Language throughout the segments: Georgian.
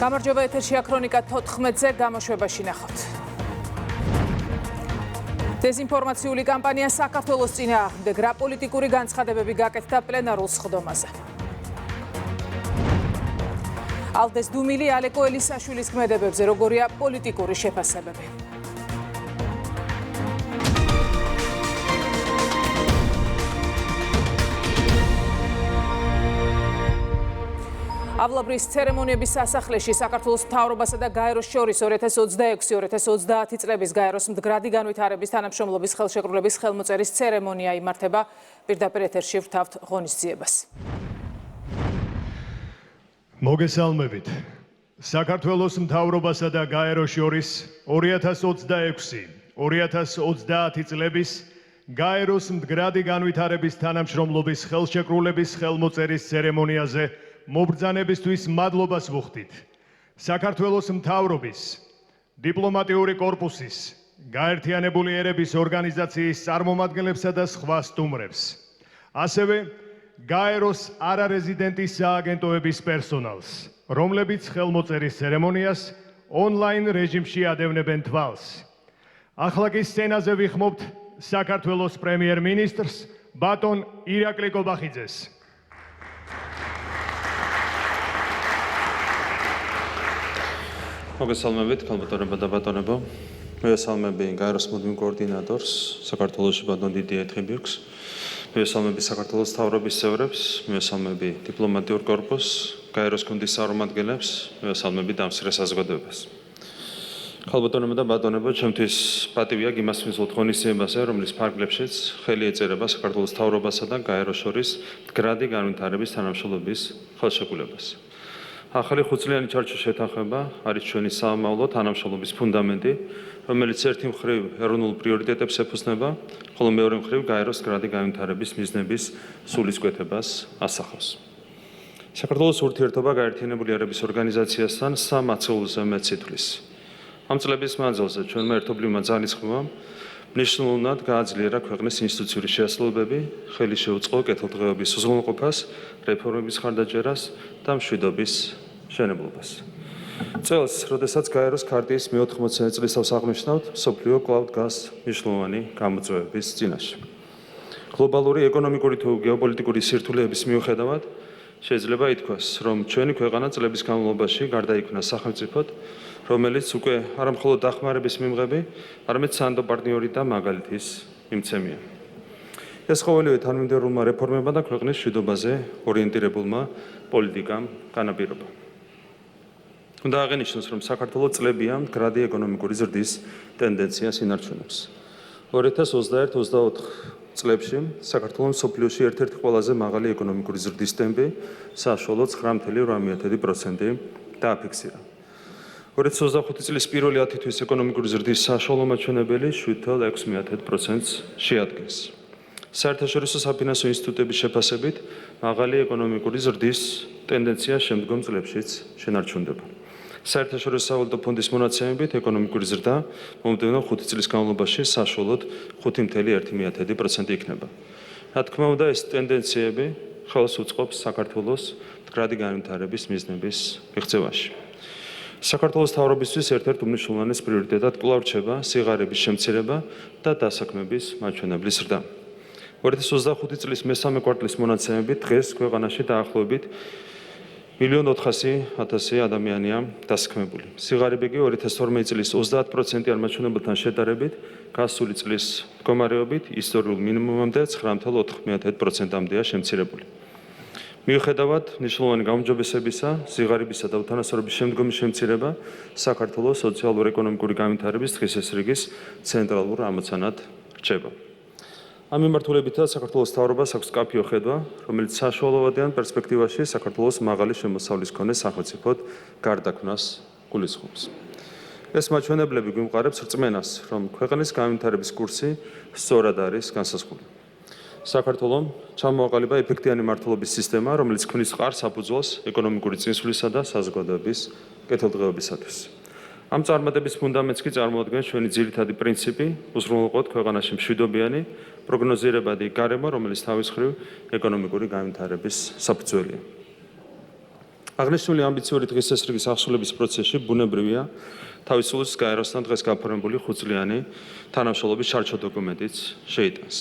გამარჯობა, ეთერშია ქრონიკა 14-ზე გამოშვებაში ნახავთ. დეზინფორმაციული კამპანია საქართველოს წინააღმდეგ რა პოლიტიკური განცხადებები გაკეთდა პლენარულ სხდომაზე. ალდეს დუმილი ალეკო ელისაშვილის ქმედებებზე როგორია პოლიტიკური შეფასებები. ავლაბრის ცერემონიების სასახლეში საქართველოს მთავრობასა და გაეროს შორის 2026-2030 წლების გაეროს მდგრადი განვითარების თანამშრომლობის ხელშეკრულების ხელმოწერის ცერემონია იმართება. პირდაპირ ეთერში ვთავთ ღონისძიებას. მოგესალმებით. საქართველოს მთავრობასა და გაეროს შორის 2026-2030 წლების გაეროს მდგრადი განვითარების თანამშრომლობის ხელშეკრულების ხელმოწერის ცერემონიაზე მობრძანებისთვის მადლობას ვუხდით. საქართველოს მთავრობის, დიპლომატიური კორპუსის, გაერთიანებული ერების ორგანიზაციის წარმომადგენლებსა და სხვა სტუმრებს. ასევე გაეროს არარეზიდენტის სააგენტოების პერსონალს, რომლებიც ხელმოწერის ცერემონიას ონლაინ რეჟიმში ადევნებენ თვალს. ახლა კი სცენაზე ვიხმობთ საქართველოს პრემიერ-მინისტრს ბატონ ირაკლი კობახიძეს. მოგესალმებით, ქალბატონებო და ბატონებო. მივესალმები გაეროს მუდმივ კოორდინატორს, საქართველოში ბატონ დიდია ეთხიბიუქს. მივესალმები საქართველოს მთავრობის წევრებს, მივესალმები დიპლომატიურ კორპუსს, გაეროს გუნდის წარმომადგენლებს, მივესალმები დამსწრე საზოგადოებას. ქალბატონებო და ბატონებო, ჩემთვის პატივია იმას მისვლა ღონისძიებაზე, რომლის ფარგლებშიც ხელი ეწერება საქართველოს მთავრობასა და გაეროს შორის მდგრადი განვითარების თანამშრომლობის ხელშეკრულებას. ახალი ხუთწლიანი ჩარჩო შეთანხმება არის ჩვენი სამომავლო თანამშრომლობის ფუნდამენტი, რომელიც ერთი მხრივ ეროვნულ პრიორიტეტებს ეფუძნება, ხოლო მეორე მხრივ გაეროს მდგრადი განვითარების მიზნების სულისკვეთებას ასახავს. საქართველოს ურთიერთობა გაერთიანებული ერების ორგანიზაციასთან 3 ათეულზე მეტ სიტყვის. ამ წლების მანძილზე ჩვენმა ერთობლივმა ძალისხმევამ მნიშვნელოვნად გააძლიერა ქვეყნის ინსტიტუციური შესაძლებლობები, ხელი შეუწყო კეთილდღეობის უზრუნველყოფას, რეფორმების ხარდაჭერას და მშვიდობის მშენებლობას. წელს, როდესაც გაეროს ქარტიის მე-80 წლისავს აღნიშნავთ, მსოფლიო კვლავ დგას მნიშვნელოვანი გამოწვევების წინაშე. გლობალური ეკონომიკური თუ გეოპოლიტიკური სირთულეების მიუხედავად, შეიძლება ითქვას, რომ ჩვენი ქვეყანა წლების განმავლობაში გარდაიქმნა სახელმწიფოდ, რომელიც უკვე არა მხოლოდ დახმარების მიმღები, არამედ სანდო პარტნიორი და მაგალითის მიმცემია. ეს ყოველივე თანმიმდევრულმა რეფორმებმა და ქვეყნის მშვიდობაზე ორიენტირებულმა პოლიტიკამ განაპირობა. უნდა აღინიშნოს, რომ საქართველოს წლებია მდგრადი ეკონომიკური ზრდის ტენდენციას ინარჩუნებს. 2021-24 წლებში საქართველოს მსოფლიოში ერთ-ერთი ყველაზე მაღალი ეკონომიკური ზრდის ტემპი, საშუალოდ 9.8% დააფიქსირა. 2025 წლის პირველი 10 თვის ეკონომიკური ზრდის საშუალო მაჩვენებელი 7.6%-ს შეადგენს. საერთაშორისო საფინანსო ინსტიტუტების შეფასებით, მაღალი ეკონომიკური ზრდის ტენდენცია შემდგომ წლებშიც შენარჩუნდება. საერთაშორისო სავალუტო ფონდის მონაცემებით, ეკონომიკური ზრდა მომდევნო 5 წლის განმავლობაში საშუალოდ 5.1% იქნება. რა თქმა უნდა, ეს ტენდენციები ხელს უწყობს საქართველოს მდგრადი განვითარების მიზნების მიღწევაში. საქართველოს მთავრობისთვის ერთ-ერთ უმნიშვნელოვანეს პრიორიტეტად კვლავ რჩება სიღარიბის შემცირება და დასაქმების მაჩვენებლის ზრდა. 2025 წლის მესამე კვარტლის მონაცემებით დღეს ქვეყანაში დაახლოებით 1.400.000 ადამიანია დასაქმებული. სიღარიბე კი 2012 წლის 30%-იან მაჩვენებელთან შედარებით გასული წლის მდგომარეობით ისტორიულ მინიმუმამდე 9.4%-მდეა შემცირებული. მიუხედავად მნიშვნელოვანი გაუმჯობესებისა, სიღარიბისა და უთანასწორობის შემდგომი შემცირება საქართველოს სოციალურ-ეკონომიკური განვითარების დღესასრიგის ცენტრალურ ამოცანად რჩება. ამ მიმართულებითაც საქართველოს მთავრობას აქვს მკაფიო ხედვა, რომელიც საშუალოვადიან პერსპექტივაში საქართველოს მაღალი შემოსავლის მქონე სახელმწიფოდ გარდაქმნას გულისხმობს. ეს მაჩვენებლები გვიმყარებს რწმენას, რომ ქვეყნის განვითარების კურსი სწორად არის განსაზღვრული. საქართველომ ჩამოაყალიბა ეფექტიანი მმართველობის სისტემა, რომელიც ქმნის მყარ საფუძველს ეკონომიკური წინსვლისა და საზოგადოების კეთილდღეობისათვის. ამ წარმატების ფუნდამენტს კი წარმოადგენს ჩვენი ძირითადი პრინციპი, უზრუნველყოთ ქვეყანაში მშვიდობიანი, პროგნოზირებადი გარემო, რომელიც თავის მხრივ ეკონომიკური განვითარების საფუძველია. აღნიშნული ამბიციური დღესასრიგის აღსრულების პროცესში ბუნებრივია თავისუფლების გაეროსთან დღეს გაფორმებული 5-წლიანი თანამშრომლობის ჩარჩო დოკუმენტიც შეიტანს.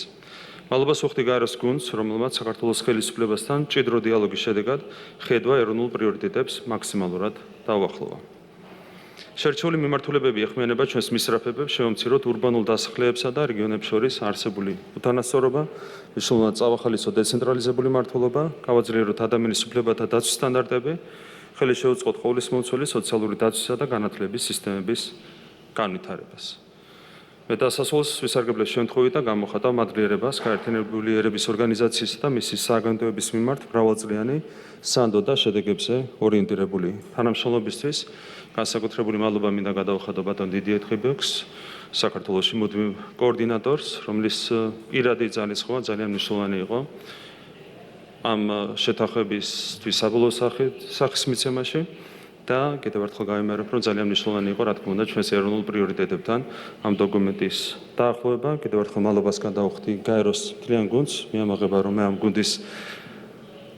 მადლობას ვუხდი გაეროს გუნდს, რომელმაც საქართველოს ხელისუფლებასთან მჭიდრო დიალოგის შედეგად ხედვა ეროვნულ პრიორიტეტებს მაქსიმალურად დაუახლოვა. შერჩეული მიმართულებები ეხმიანება ჩვენს მისწრაფებებს შევამციროთ ურბანულ დასახლებებსა და რეგიონებს შორის არსებული უთანასწორობა, მნიშვნელოვნად წავახალისოთ დეცენტრალიზებული მმართველობა, გავაძლიეროთ ადამიანის უფლებათა დაცვის სტანდარტები, ხელი შეუწყოთ ყოვლის მომცველი სოციალური დაცვისა და განათლების სისტემების განვითარებას. მე დასასრულს ვისარგებლებ შემთხვევით და გამოხატავ მადლიერებას გაერთიანებული ერების ორგანიზაციისა და მისი სააგენტოების მიმართ მრავალწლიანი სანდო და შედეგებზე ორიენტირებული თანამშრომლობისთვის. განსაკუთრებული მადლობა მინდა გადავხადო ბატონ დიდიე თხებიოქს, საქართველოში მუდმივ კოორდინატორს, რომლის პირადი ძალისხმევა ძალიან მნიშვნელოვანი იყო ამ შეთანხმებისთვის საბოლოო სახის მიცემაში და კიდევ ერთხელ გავიმეორებ, რომ ძალიან მნიშვნელოვანი იყო, რა თქმა უნდა, ჩვენს ეროვნულ პრიორიტეტებთან ამ დოკუმენტის დაახლოება. კიდევ ერთხელ მადლობას გადავხდი გაეროს მთლიან გუნდს. მიამაღება, რომ მე ამ გუნდის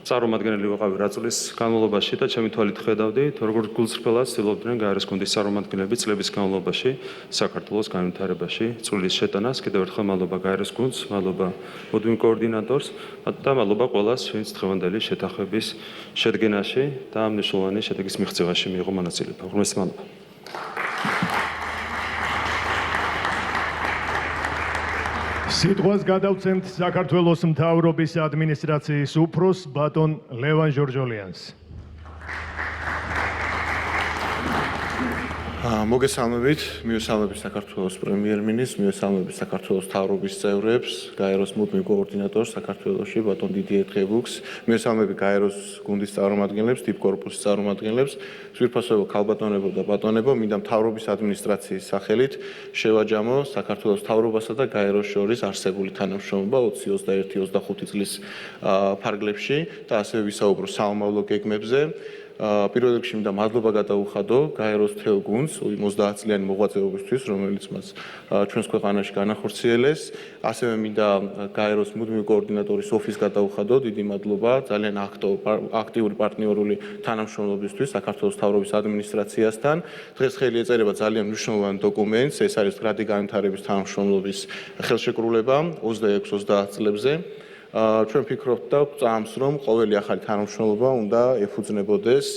წარმომადგენელი ვიყავი რა წლის განმავლობაში და ჩემი თვალით ხედავდი, როგორც გულწრფელად ცდილობდნენ გაეროს გუნდის წარმომადგენლები წლების განმავლობაში საქართველოს განვითარებაში წვლილის შეტანას. კიდევ ერთხელ მადლობა გაეროს გუნდს, მადლობა მუდმივ კოორდინატორს და მადლობა ყველას, ვინც დღევანდელი შეთანხმების შედგენაში და ამ მნიშვნელოვანი შედეგის მიღწევაში მიიღო მონაწილეობა. უღრმესი მადლობა. სიტყვას გადავცემთ საქართველოს მთავრობის ადმინისტრაციის უფროს ბატონ ლევან ჟორჟოლიანს. მოგესალმებით, მივესალმებით საქართველოს პრემიერ-მინისტრს, მივესალმებით საქართველოს მთავრობის წევრებს, გაეროს მუდმივ კოორდინატორს საქართველოში ბატონ დიდიე თხებიოქს, მივესალმებით გაეროს გუნდის წარმომადგენლებს, დიპკორპუსის წარმომადგენლებს, სვირფასოებო ქალბატონებო და ბატონებო, მინდა მთავრობის ადმინისტრაციის სახელით შევაჯამო საქართველოს მთავრობასა და გაეროს შორის არსებული თანამშრომლობა 2021-25 წლის ფარგლებში და ასევე ვისაუბრო საომავლო გეგმებზე. პირველ რიგში მინდა მადლობა გადაუხადო გაეროს მთელ გუნდს 30 წლიანი მოღვაწეობისთვის, რომელიც მას ჩვენს ქვეყანაში განახორციელეს. ასევე მინდა გაეროს მუდმივ კოორდინატორის ოფისს გადაუხადო დიდი მადლობა ძალიან აქტიური პარტნიორული თანამშრომლობისთვის საქართველოს მთავრობის ადმინისტრაციასთან. დღეს ხელი ეწერება ძალიან მნიშვნელოვან დოკუმენტს, ეს არის გრადი განვითარების თანამშრომლობის ხელშეკრულება 26-30 წლებზე. ჩვენ ვფიქრობთ და ვწამს, რომ ყოველი ახალი თანამშრომლობა უნდა ეფუძნებოდეს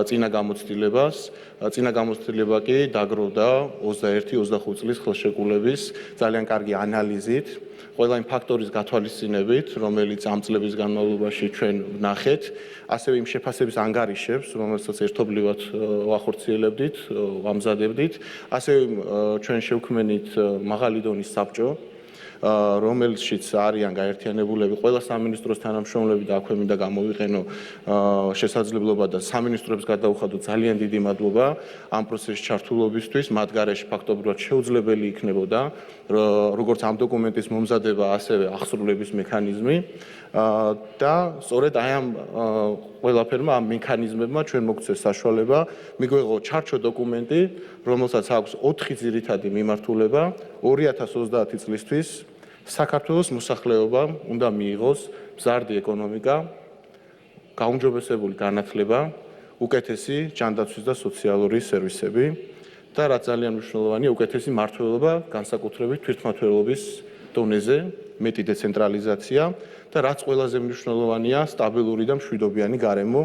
წინა გამოცდილებას. წინა გამოცდილება კი დაგროვდა 21-25 წლის ხელშეკრულების ძალიან კარგი ანალიზით, ყველა იმ ფაქტორის გათვალისწინებით, რომელიც ამ წლების განმავლობაში ჩვენ ვნახეთ, ასევე იმ შეფასების ანგარიშებს, რომელსაც ერთობლივად ვახორციელებდით, ვამზადებდით, ასევე ჩვენ შევქმნით მაღალი დონის საბჭო, რომელშიც არიან გაერთიანებულები ყველა სამინისტროს თანამშრომლები და აქვე მინდა გამოვიყენო შესაძლებლობა და სამინისტროებს გადაუხადო ძალიან დიდი მადლობა ამ პროცესის ჩართულობისთვის, მათ გარეშე ფაქტობრივად შეუძლებელი იქნებოდა როგორც ამ დოკუმენტის მომზადება, ასევე აღსრულების მექანიზმი და სწორედ აი ამ ყველაფერმა ამ მექანიზმებმა ჩვენ მოგცეს საშუალება მიგვეღო ჩარჩო დოკუმენტი, რომელსაც აქვს 4 ძირითადი მიმართულება 2030 წლისთვის საქართველოს მოსახლეობამ უნდა მიიღოს მზარდი ეკონომიკა, გაუმჯობესებული განათლება, უკეთესი ჯანდაცვის და სოციალური სერვისები და რაც ძალიან მნიშვნელოვანია, უკეთესი მმართველობა, განსაკუთრებით თვითმმართველობის დონეზე, მეტი დეცენტრალიზაცია და რაც ყველაზე მნიშვნელოვანია, სტაბილური და მშვიდობიანი გარემო,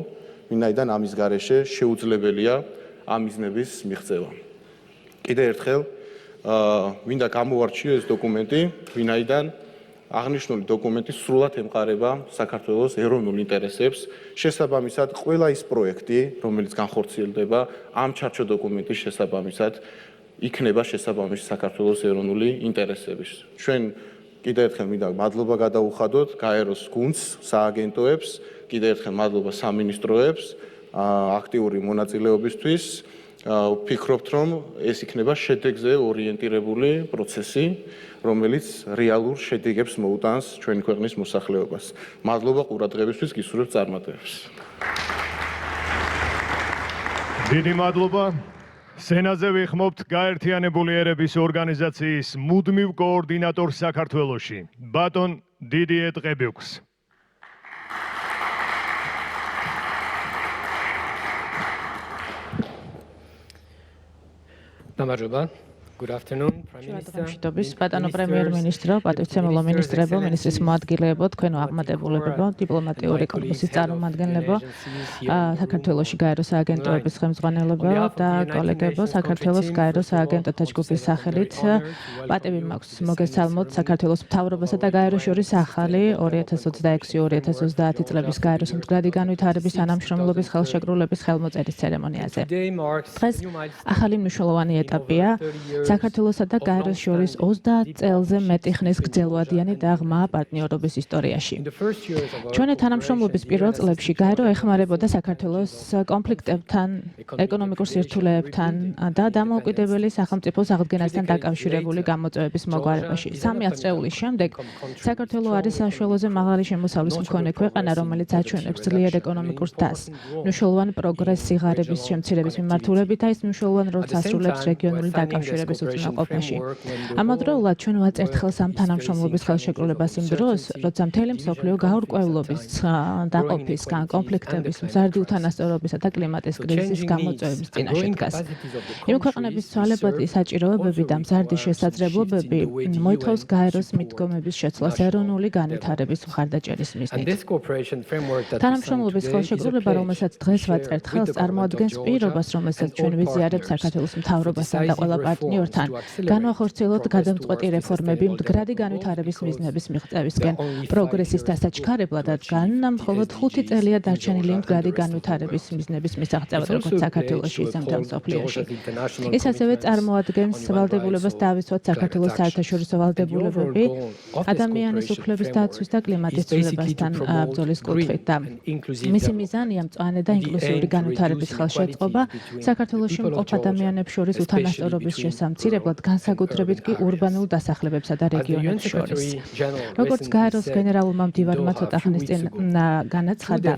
ვინაიდან ამის გარეშე შეუძლებელია ამ მიზნების მიღწევა. კიდევ ერთხელ მინდა გამოვარჩიო ეს დოკუმენტი, ვინაიდან აღნიშნული დოკუმენტი სრულად ემყარება საქართველოს ეროვნულ ინტერესებს, შესაბამისად ყველა ის პროექტი, რომელიც განხორციელდება ამ ჩარჩო დოკუმენტის შესაბამისად, იქნება შესაბამისი საქართველოს ეროვნული ინტერესების. ჩვენ კიდევ ერთხელ მინდა მადლობა გადაუხადოთ გაეროს გუნდს, სააგენტოებს, კიდევ ერთხელ მადლობა სამინისტროებს აქტიური მონაწილეობისთვის. ვფიქრობთ, რომ ეს იქნება შედეგზე ორიენტირებული პროცესი, რომელიც რეალურ შედეგებს მოუტანს ჩვენი ქვეყნის მოსახლეობას. მადლობა ყურადღებისთვის, გისურვებთ წარმატებებს. დიდი მადლობა. სენაზე ვიხმობთ გაერთიანებული ერების ორგანიზაციის მუდმივ კოორდინატორს საქართველოში, ბატონ დიდიე თხებიოქს. გამარჯობა. Good afternoon, Prime Minister. მშვიდობის ბატონო პრემიერ-მინისტრო, პატივცემულო მინისტრებო, მინისტრის მოადგილეებო, თქვენო აღმატებულებებო, დიპლომატიური კორპუსის წარმომადგენლებო, საქართველოში გაეროს აგენტოების ხელმძღვანელებო და კოლეგებო, საქართველოს გაეროს აგენტთა ჯგუფის სახელით პატივი მაქვს მოგესალმოთ საქართველოს მთავრობასა და გაეროს შორის ახალი 2026-2030 წლების გაეროს მდგრადი განვითარების თანამშრომლობის ხელშეკრულების ხელმოწერის ცერემონიაზე. დღეს ახალი მნიშვნელოვანი ეტაპია საქართველოსა და გაეროს შორის 30 წელზე მეტი ხნის გრძელვადიანი და ღრმა პარტნიორობის ისტორიაში. ჩვენი თანამშრომლობის პირველ წლებში გაერო ეხმარებოდა საქართველოს კონფლიქტებთან, ეკონომიკურ სირთულეებთან და დამოუკიდებელი სახელმწიფოს აღდგენასთან დაკავშირებული გამოწვევების მოგვარებაში. 3 ათწლეულის შემდეგ საქართველო არის საშუალოზე მაღალი შემოსავლის მქონე ქვეყანა, რომელიც აჩვენებს ძლიერ ეკონომიკურ დასს, მნიშვნელოვან პროგრესს სიღარიბის შემცირების მიმართულებით და ის მნიშვნელოვან როლს ასრულებს რეგიონული დაკავშირების უზრუნველყოფაში. ამავდროულად ჩვენ ვაწერთ ხელს ამ თანამშრომლობის ხელშეკრულებას იმ დროს, როცა მთელი მსოფლიო გაურკვევლობის, დაყოფისგან, კონფლიქტების, მზარდი უთანასწორობისა და კლიმატის კრიზისის გამოწვევების წინაშე დგას. იმ ქვეყნების ცვალებადი საჭიროებები და მზარდი შესაძლებლობები მოითხოვს გაეროს მიდგომების შეცვლას ეროვნული განვითარების მხარდაჭერის მიზნით. თანამშრომლობის ხელშეკრულება, რომელსაც დღეს ვაწერთ ხელს, წარმოადგენს პირობას, რომელსაც ჩვენ ვიზიარებთ საქართველოს მთავრობასთან და ყველა პარტნიორთან, განვახორციელოთ გადამწყვეტი რეფორმები მდგრადი განვითარების მიზნების მიღწევისკენ, პროგრესის დასაჩქარებლად რადგან მხოლოდ 5 წელია დარჩენილი მდგრადი განვითარების მიზნების მისაღწევად, როგორც საქართველოში, ისე მთელ მსოფლიოში. ის ასევე წარმოადგენს ვალდებულებას დავისვათ საქართველოს საერთაშორისო ვალდებულებები ადამიანის უფლების დაცვის და კლიმატის ცვლილებასთან ბრძოლის კუთხით და მისი მიზანია მწვანე და ინკლუზიური განვითარების ხელშეწყობა საქართველოში მყოფ ადამიანებს შორის უთანასწორობის შესამცირებლად, განსაკუთრებით კი ურბანულ დასახლებებსა და რეგიონებს შორის. როგორც გაეროს გენერალურმა მდივანმა ცოტა ხნის წინ განაცხადა,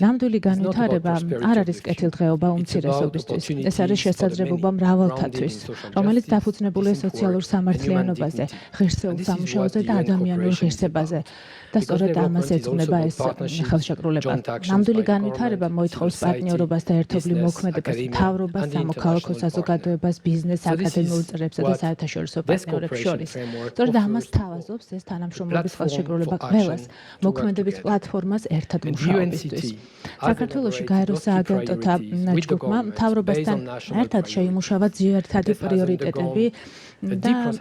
ნამდვილი განვითარება არ არის კეთილდღეობა უმცირესობისთვის. ეს არის შესაძლებლობა მრავალთათვის, რომელიც დაფუძნებულია სოციალურ სამართლიანობაზე, ღირსეულ სამუშაოზე და ადამიანურ ღირსებაზე. და სწორედ ამას ეძღვნება ეს ხელშეკრულება. ნამდვილი განვითარება მოითხოვს პარტნიორობას და ერთობლივ მოქმედებას მთავრობას, სამოქალაქო საზოგადოებას, ბიზნესს, აკადემიურ წრეებსა და საერთაშორისო პარტნიორებს შორის. სწორედ ამას თავაზობს ეს თანამშრომლობის ხელშეკრულება ყველას მოქმედების პლატფორმას ერთად მუშაობისთვის. საქართველოში გაეროს სააგენტოთა ჯგუფმა მთავრობასთან ერთად შეიმუშავა ძირითადი პრიორიტეტები და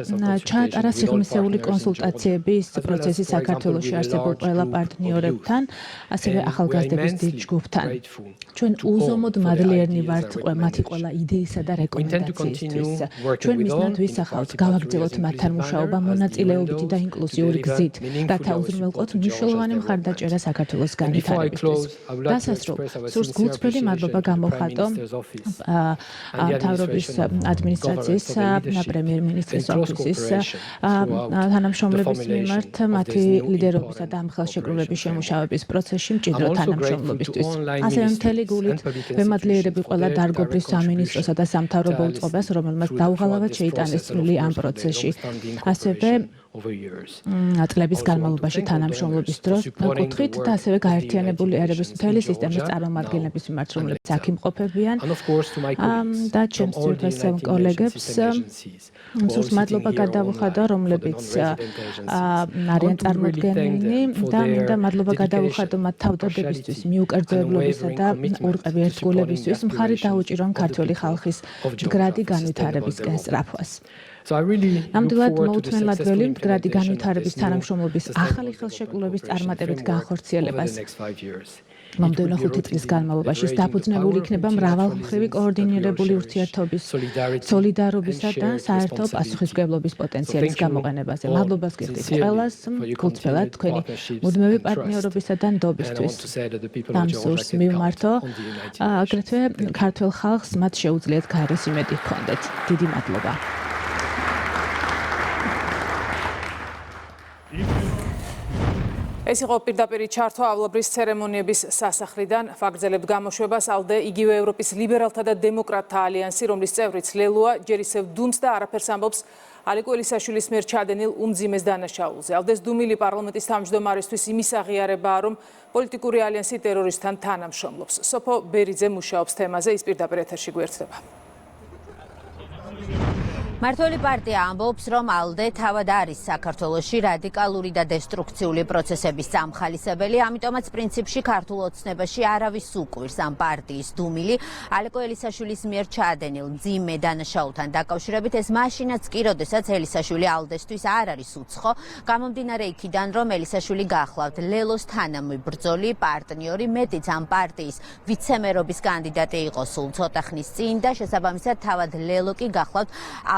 ჩაატარა სიღრმისეული კონსულტაციების პროცესი საქართველოში არსებულ ყველა პარტნიორებთან, ასევე ახალგაზრდების დიდ ჯგუფთან. ჩვენ უზომოდ მადლიერნი ვართ მათი ყველა იდეისა და რეკომენდაციისთვის. ჩვენ მიზნად ვისახავთ გავაგრძელოთ მათთან მუშაობა მონაწილეობითი და ინკლუზიური გზით, რათა უზრუნველყოთ მნიშვნელოვანი მხარდაჭერა საქართველოს განვითარებისთვის. დასასრულ სურს გულწრფელი მადლობა გამოვხატო მთავრობის ადმინისტრაციის პრემიერ-მინისტრის ოფისის თანამშრომლების მიმართ მათი ლიდერობისა და ამ ხელშეკრულების შემუშავების პროცესში მჭიდრო თანამშრომლობისთვის. ასევე მთელი გულით ვემადლიერები ყველა დარგობრივ სამინისტროსა და სამთავრობო უწყებას, რომელმაც დაუღალავად შეიტანეს წვლილი ამ პროცესში. ასევე წლების განმავლობაში თანამშრომლობის დროს კუთხით და ასევე გაერთიანებული ერების მთელი სისტემის წარმომადგენლების მიმართ, რომლებიც აქ იმყოფებიან და ჩემს ძირფას კოლეგებს სურს მადლობა გადავუხადო, რომლებიც არიან წარმოდგენილნი და მინდა მადლობა გადავუხადო მათ თავდადებისთვის, მიუკერძოებლობისა და ურყევი ერთგულებისთვის, მხარი დაუჭირონ ქართველი ხალხის მდგრადი განვითარებისკენ სწრაფვას. ნამდვილად მოუთმენლადველი მდგრადი განვითარების თანამშრომლობის ახალი ხელშეკრულების წარმატებით განხორციელებას. მომდევნო 5 წლის განმავლობაში დაფუძნებული იქნება მრავალმხრივი კოორდინირებული ურთიერთობის, სოლიდარობისა და საერთო პასუხისმგებლობის პოტენციალის გამოყენებაზე. მადლობას გიხდით ყველას, გულწრფელად თქვენი მუდმივი პარტნიორობისა და ნდობისთვის. ამ სურს მივმართო, აგრეთვე ქართველ ხალხს მათ შეუძლიათ გაეროს იმედი ჰქონდეთ. დიდი მადლობა. ეს იყო პირდაპირი ჩართვა ავლაბრის ცერემონიების სასახლიდან. ვაგრძელებთ გამოშვებას. ALDE იგივე ევროპის ლიბერალთა და დემოკრატთა ალიანსი, რომლის წევრიც ლელოა, ჯერ ისევ დუმს და არაფერს ამბობს ალეკო ელისაშვილის მიერ ჩადენილ უმძიმეს დანაშაულზე. ALDE-ს დუმილი პარლამენტის თავმჯდომარისთვის იმის აღიარებაა, რომ პოლიტიკური ალიანსი ტერორისტთან თანამშრომლობს. სოფო ბერიძე მუშაობს თემაზე, ის პირდაპირ ეთერში გვერდება. მართველი პარტია ამბობს, რომ ALDE თავად არის საქართველოში რადიკალური და დესტრუქციული პროცესების წამხალისებელი, ამიტომაც პრინციპში ქართულ ოცნებაში არავის უკვირს ამ პარტიის დუმილი ალეკო ელისაშვილის მიერ ჩაადენილ მძიმე დანაშაულთან დაკავშირებით. ეს მაშინაც კი, როდესაც ელისაშვილი ALDE-სთვის არ არის უცხო, გამომდინარე იქიდან, რომ ელისაშვილი გახლავთ ლელოს თანამებრძოლი პარტნიორი, მეტიც ამ პარტიის ვიცემერობის კანდიდატი იყო სულ ცოტა ხნის წინ და შესაბამისად თავად ლელო კი გახლავთ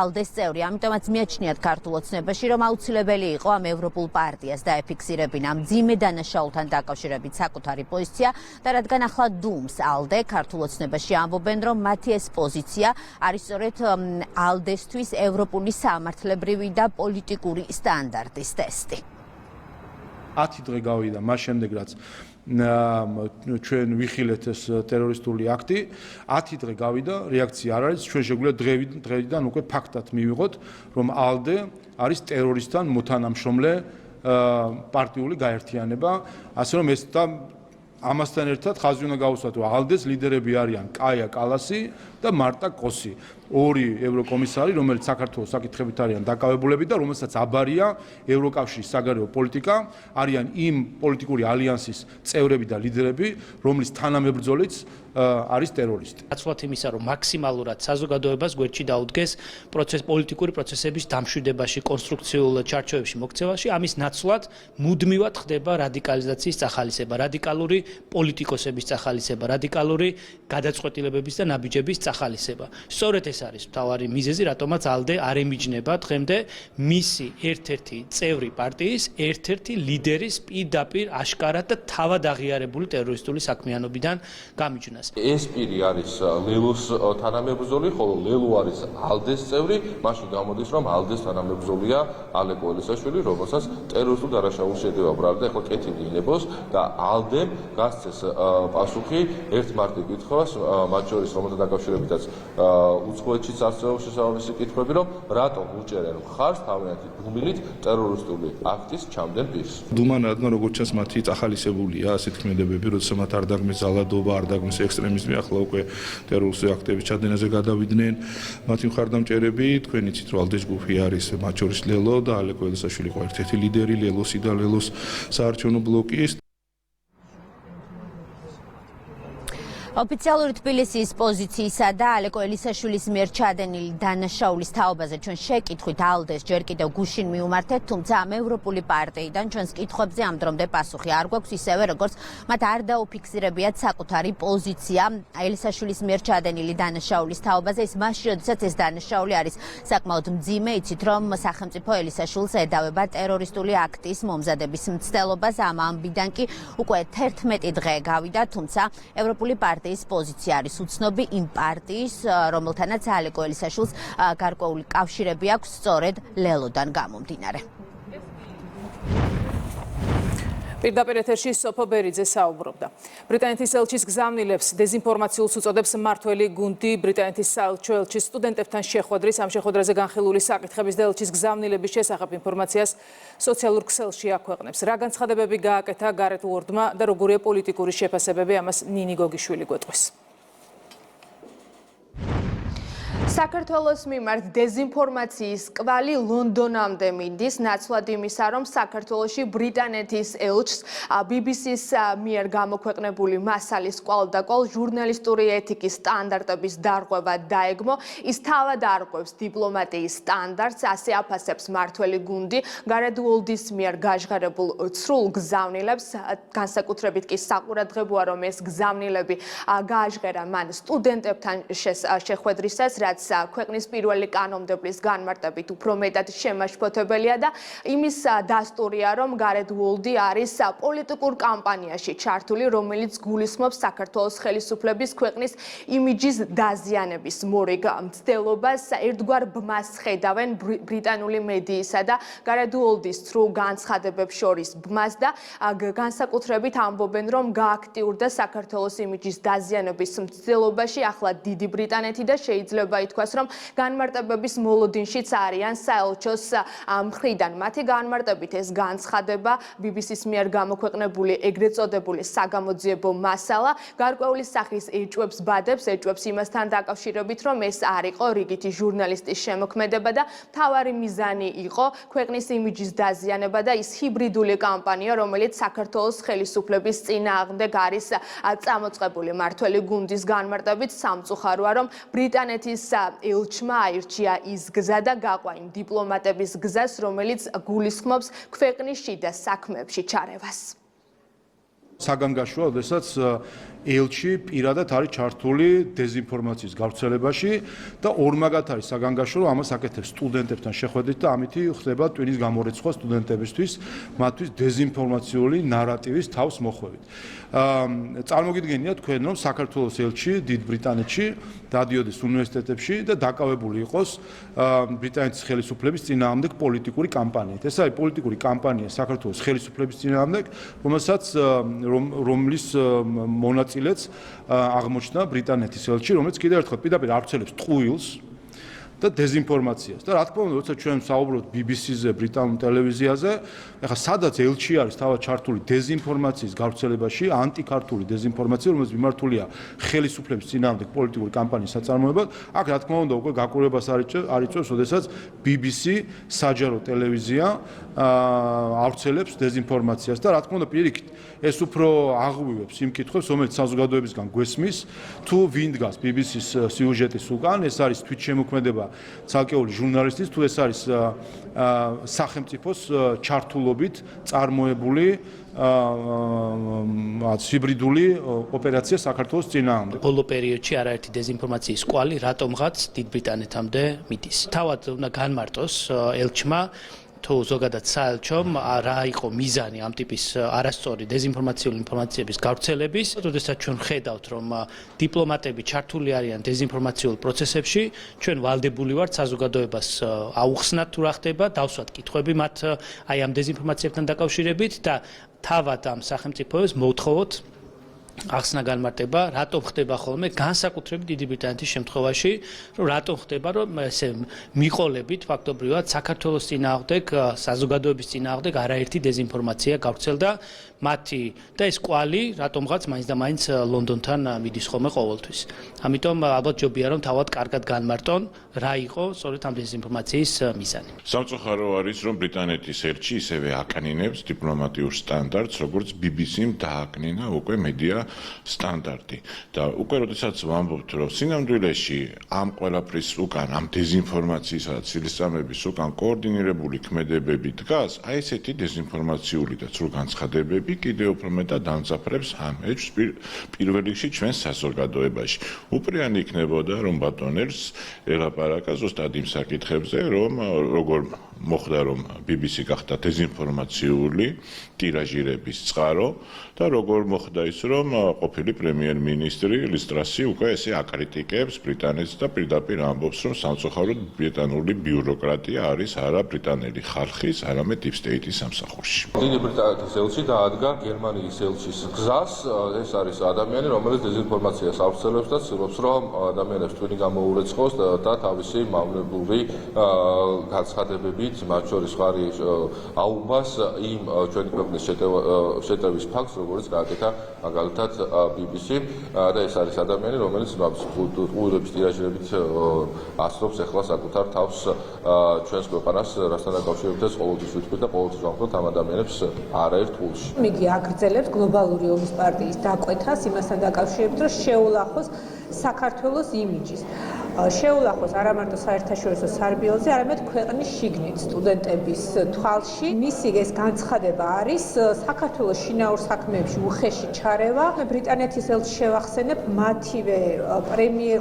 ALDE-s წევრი. ამიტომაც მიაჩნიათ ქართულ ოცნებაში, რომ აუცილებელი იყო ამ ევროპულ პარტიას დაეფიქსირებინა მძიმე დანაშაულთან დაკავშირებით საკუთარი პოზიცია და რადგან ახლა დუმს ALDE, ქართულ ოცნებაში ამბობენ, რომ მათი ეს პოზიცია არის სწორედ ALDE-სთვის ევროპული სამართლებრივი და პოლიტიკური სტანდარტის ტესტი. 10 დღე გავიდა მას შემდეგ რაც ჩვენ ვიხილეთ ეს ტერორისტული აქტი 10 დღე გავიდა რეაქცია არ არის ჩვენ შეგვიძლია დღევიდან უკვე ფაქტად მივიღოთ რომ ALDE არის ტერორისტთან მოთანამშრომლე პარტიული გაერთიანება ასე რომ ეს და ამასთან ერთად ხაზი უნდა გაუსვათ რომ ALDE-s ლიდერები არიან კაია კალასი და მარტა კოსი ორი ევროკომისარი რომელიც საქართველოს საკითხებით არიან დაკავებულები და რომელსაც აბარია ევროკავშირის საგარეო პოლიტიკა არიან იმ პოლიტიკური ალიანსის წევრები და ლიდერები რომლის თანამებრძოლიც არის ტერორისტი. Naclat იმისა, რომ მაქსიმალურად საზოგადოებას გვერდში დაუდგეს პოლიტიკური პროცესების დამშვიდებაში, კონსტრუქციულ ჩარჩოებში მოქცევაში, ამის ნაცვლად მუდმივად ხდება რადიკალიზაციის წახალისება, რადიკალური პოლიტიკოსების წახალისება, რადიკალური გადაწყვეტილებების და ნაბიჯების წახალისება. სწორედ ეს არის მთავარი მიზეზი, რატომაც ALDE არ ემიჯნება დღემდე მისი ერთ-ერთი წევრი პარტიის, ერთ-ერთი ლიდერის პირდაპირ აშკარად და თავად აღიარებული ტერორისტული საქმიანობიდან გამიჯვნას. ეს პირი არის ლელოს თანამებრძოლი, ხოლო ლელო არის ALDE-s წევრი, მაშინ გამოდის რომ ALDE-s თანამებრძოლია ალეკო ელისაშვილი, რომელსაც ტერორისტულ დანაშაულს შედება ბრალდა, ახლა კეთილი ინებოს და ALDE-მ გასცეს პასუხი ერთ მარტივ კითხვას, მათ შორის რომელთა დაკავშირებითაც უცხოეთშიც არსებობს შესაბამისი კითხვები, რომ რატომ უჭერენ მხარს თავიანთი დუმილით ტერორისტული აქტის ჩამდენ პირს. დუმან რადგან როგორც ჩანს მათი წახალისებულია ასეთ ქმედებები, როდესაც მათ არ დაგმეს ზალადობა, არ დაგმეს ექსტრემიზმი, ახლა უკვე ტერორისტული აქტების ჩადენაზე გადავიდნენ. მათი მხარდამჭერები, თქვენ იცით რომ ALDE-s ჯგუფი არის მათ შორის ლელო და ალეკო ელისაშვილი იყო ერთ-ერთი ლიდერი ლელოსი და ლელოს საარჩევნო ბლოკის. ოფიციალური თბილისის პოზიციისა და ალეკო ელისაშვილის მიერ ჩადენილი დანაშაულის თაობაზე ჩვენ შეკითხვით ALDE-s ჯერ კიდევ გუშინ მივმართეთ, თუმცა ამ ევროპული პარტიიდან ჩვენს კითხვებზე ამ დრომდე პასუხი არ გვაქვს, ისევე როგორც მათ არ დაუფიქსირებიათ საკუთარი პოზიცია ელისაშვილის მიერ ჩადენილი დანაშაულის თაობაზე. ის მასში, როდესაც ეს დანაშაული არის საკმაოდ მძიმე, იცით რომ სახელმწიფო ელისაშვილს ედავება ტერორისტული აქტის მომზადების მცდელობას. ამ ამბიდან კი უკვე 11 დღე გავიდა, თუმცა ევროპული პარტია პოზიცია არის უცნობი იმ პარტიის, რომელთანაც ალეკო ელისაშვილს გარკვეული კავშირები აქვს სწორედ ლელოდან გამომდინარე. პირდაპირ ეთერში სოფო ბერიძე საუბრობდა. ბრიტანეთის ელჩის გზავნილებს დეზინფორმაციულს უწოდებს მმართველი გუნდი ბრიტანეთის საელჩო ელჩის სტუდენტებთან შეხვედრის. ამ შეხვედრაზე განხილული საკითხების და ელჩის გზავნილების შესახებ ინფორმაციას სოციალურ ქსელში აქვეყნებს. რა განცხადებები გააკეთა გარეთ უორდმა და როგორია პოლიტიკური შეფასებები, ამას ნინი გოგიშვილი გვეტყვის. საქართველოს მიმართ დეზინფორმაციის კვალი ლონდონამდე მიდის, ნაცვლად იმისა, რომ საქართველოში ბრიტანეთის ელჩს BBC-s მიერ გამოქვეყნებული მასალის კვალდაკვალ ჟურნალისტური ეთიკის სტანდარტების დარღვევა დაეგმო. ის თავად არღვევს დიპლომატიის სტანდარტს, ასე აფასებს მმართველი გუნდი გარეთ უოლდის მიერ გაჟღერებულ ცრულ გზავნილებს. განსაკუთრებით კი საყურადღებოა, რომ ეს გზავნილები გააჟღერა მან სტუდენტებთან შეხვედრისას, რაც ქვეყნის პირველი კანონმდებლის განმარტებით უფრო მეტად შემაშფოთებელია და იმის დასტურია, რომ გარეთ უოლდი არის პოლიტიკურ კამპანიაში ჩართული, რომელიც გულისხმობს საქართველოს ხელისუფლების ქვეყნის იმიჯის დაზიანების მორიგ მცდელობას. ერთგვარ ბმას ხედავენ ბრიტანული მედიისა და გარეთ უოლდის ცრუ განცხადებებს შორის ბმას და განსაკუთრებით ამბობენ, რომ გააქტიურდა საქართველოს იმიჯის დაზიანების მცდელობაში ახლა დიდი ბრიტანეთი და შეიძლება ითქვას თქვას, რომ განმარტებების მოლოდინშიც არიან საელჩოს მხრიდან. მათი განმარტებით ეს განცხადება BBC-ს მიერ გამოქვეყნებული ეგრეთ წოდებული საგამოძიებო მასალა გარკვეული სახის ეჭვებს ბადებს, ეჭვებს იმასთან დაკავშირებით, რომ ეს არ იყო რიგითი ჟურნალისტის შემოქმედება და მთავარი მიზანი იყო ქვეყნის იმიჯის დაზიანება და ის ჰიბრიდული კამპანია, რომელიც საქართველოს ხელისუფლების წინააღმდეგ არის წამოწყებული. მართველი გუნდის განმარტებით სამწუხაროა, რომ ბრიტანეთის ელჩმა აირჩია ის გზა და გაყვა იმ დიპლომატების გზას, რომელიც გულისხმობს ქვეყნის შიდა საქმეებში ჩარევას. საგანგაშოა, როდესაც ელჩი პირადად არის ჩართული დეზინფორმაციის გავრცელებაში და ორმაგად არის საგანგაშო, რომ ამას აკეთებს სტუდენტებთან შეხვედრით და ამითი ხდება ტვინის გამორიცხვა სტუდენტებისთვის, მათთვის დეზინფორმაციული ნარატივის თავს მოხვევით. წარმოგიდგენია თქვენ, რომ საქართველოს ელჩი დიდ ბრიტანეთში დადიოდეს უნივერსიტეტებში და დაკავებული იყოს ბრიტანეთის ხელისუფლების წინააღმდეგ პოლიტიკური კამპანიით. ეს არის პოლიტიკური კამპანია საქართველოს ხელისუფლების წინააღმდეგ, რომლის მონაწილეც აღმოჩნდა ბრიტანეთის ელჩი, რომელიც კიდევ ერთხელ პირდაპირ ავრცელებს ტყუილს და დეზინფორმაციას. და რა თქმა უნდა, როცა ჩვენ საუბრობთ BBC-ზე, ბრიტანულ ტელევიზიაზე, ეხლა სადაც ელჩი არის თავად ჩართული დეზინფორმაციის გავრცელებაში, ანტიქართული დეზინფორმაცია, რომელიც მიმართულია ხელისუფლების წინააღმდეგ პოლიტიკური კამპანიის საწარმოებლად, აქ რა თქმა უნდა უკვე გაკვირვებას არ იწვევს, როდესაც BBC საჯარო ტელევიზია ავრცელებს დეზინფორმაციას და რა თქმა უნდა პირიქით ეს უფრო აღვივებს იმ კითხვებს, რომელიც საზოგადოებისგან გვესმის, თუ ვინ დგას BBC-ს სიუჟეტის უკან, ეს არის თვითშემოქმედება ცალკეული ჟურნალისტის, თუ ეს არის სახელმწიფოს ჩართულობით წარმოებული ჰიბრიდული ოპერაცია საქართველოს წინააღმდეგ. ბოლო პერიოდში არაერთი დეზინფორმაციის კვალი რატომღაც დიდ ბრიტანეთამდე მიდის. თავად უნდა განმარტოს ელჩმა თუ ზოგადად საელჩომ რა იყო მიზანი ამ ტიპის არასწორი დეზინფორმაციული ინფორმაციების გავრცელების, როდესაც ჩვენ ხედავთ, რომ დიპლომატები ჩართული არიან დეზინფორმაციულ პროცესებში, ჩვენ ვალდებული ვართ საზოგადოებას აუხსნათ თუ რა ხდება, დავსვათ კითხვები მათ აი ამ დეზინფორმაციებთან დაკავშირებით და თავად ამ სახელმწიფოებს მოვთხოვოთ ახსნა განმარტება, რატომ ხდება ხოლმე განსაკუთრებით დიდი ბრიტანეთის შემთხვევაში, რომ რატომ ხდება, რომ ესე მიყოლებით ფაქტობრივად საქართველოს წინააღმდეგ, საზოგადოების წინააღმდეგ არაერთი დეზინფორმაცია გავრცელდა მათი და ეს კვალი რატომღაც მაინც და მაინც ლონდონთან მიდის ხოლმე ყოველთვის. ამიტომ ალბათ ჯობია რომ თავად კარგად განმარტონ, რა იყო სწორედ ამ დეზინფორმაციის მიზანი. სამწუხარო არის, რომ ბრიტანეთის ელჩი ისევე აკნინებს დიპლომატიურ სტანდარტს, როგორც BBC-მ დააკნინა უკვე მედია სტანდარტი და უკვე როდესაც ვამბობთ, რომ სინამდვილეში ამ ყველაფრის უკან, ამ დეზინფორმაციისა და ცილისწამების უკან კოორდინირებული ქმედებები დგას, აი ესეთი დეზინფორმაციული და ცრუ განცხადებები კიდევ უფრო მეტად დამძაფრებს ამ ეჭვს პირველ რიგში ჩვენს საზოგადოებაში. უპირიანი იქნებოდა, რომ ბატონელს ელაპარაკა ზუსტად იმ საკითხებზე, რომ როგორ მოხდა, რომ BBC გახდა დეზინფორმაციული ტირაჟირების წყარო და როგორ მოხდა ის, რომ ყოფილი პრემიერ-მინისტრი ლის ტრასი უკვე ესე აკრიტიკებს ბრიტანეთს და პირდაპირ ამბობს, რომ სამწუხაროდ ბრიტანული ბიუროკრატია არის არა ბრიტანელი ხალხის, არამედ deep state-ის სამსახურში. დიდი ბრიტანეთის ელჩი დაადგა გერმანიის ელჩის გზას, ეს არის ადამიანი, რომელიც დეზინფორმაციას ავრცელებს და ცდილობს, რომ ადამიანებს ტვინი გამოურეცხოს და თავისი მავნებლური განცხადებებით, მათ შორის ხარი აუბას იმ ჩვენი ქვეყნის შეტევის ფაქტს, როგორც გააკეთა მაგალითად BBC და ეს არის ადამიანი, რომელიც ტყუილების ტირაჟირებით ასწრობს ახლა საკუთარ თავს ჩვენს ქვეყანას, რასთან დაკავშირებითაც ყოველთვის ვიტყვით და ყოველთვის ვამბობთ ამ ადამიანებს არაერთ ტყუილში. იგი აგრძელებს გლობალური ომის პარტიის დაკვეთას იმასთან დაკავშირებით, რომ შეულახოს საქართველოს იმიჯის. შეულახოს არა მარტო საერთაშორისო სარბიელზე, არამედ ქვეყნის შიგნით სტუდენტების თვალში. მისი ეს განცხადება არის საქართველოს შინაურ საქმეებში უხეში ჩარევა. ბრიტანეთის ელჩს შევახსენებ მათივე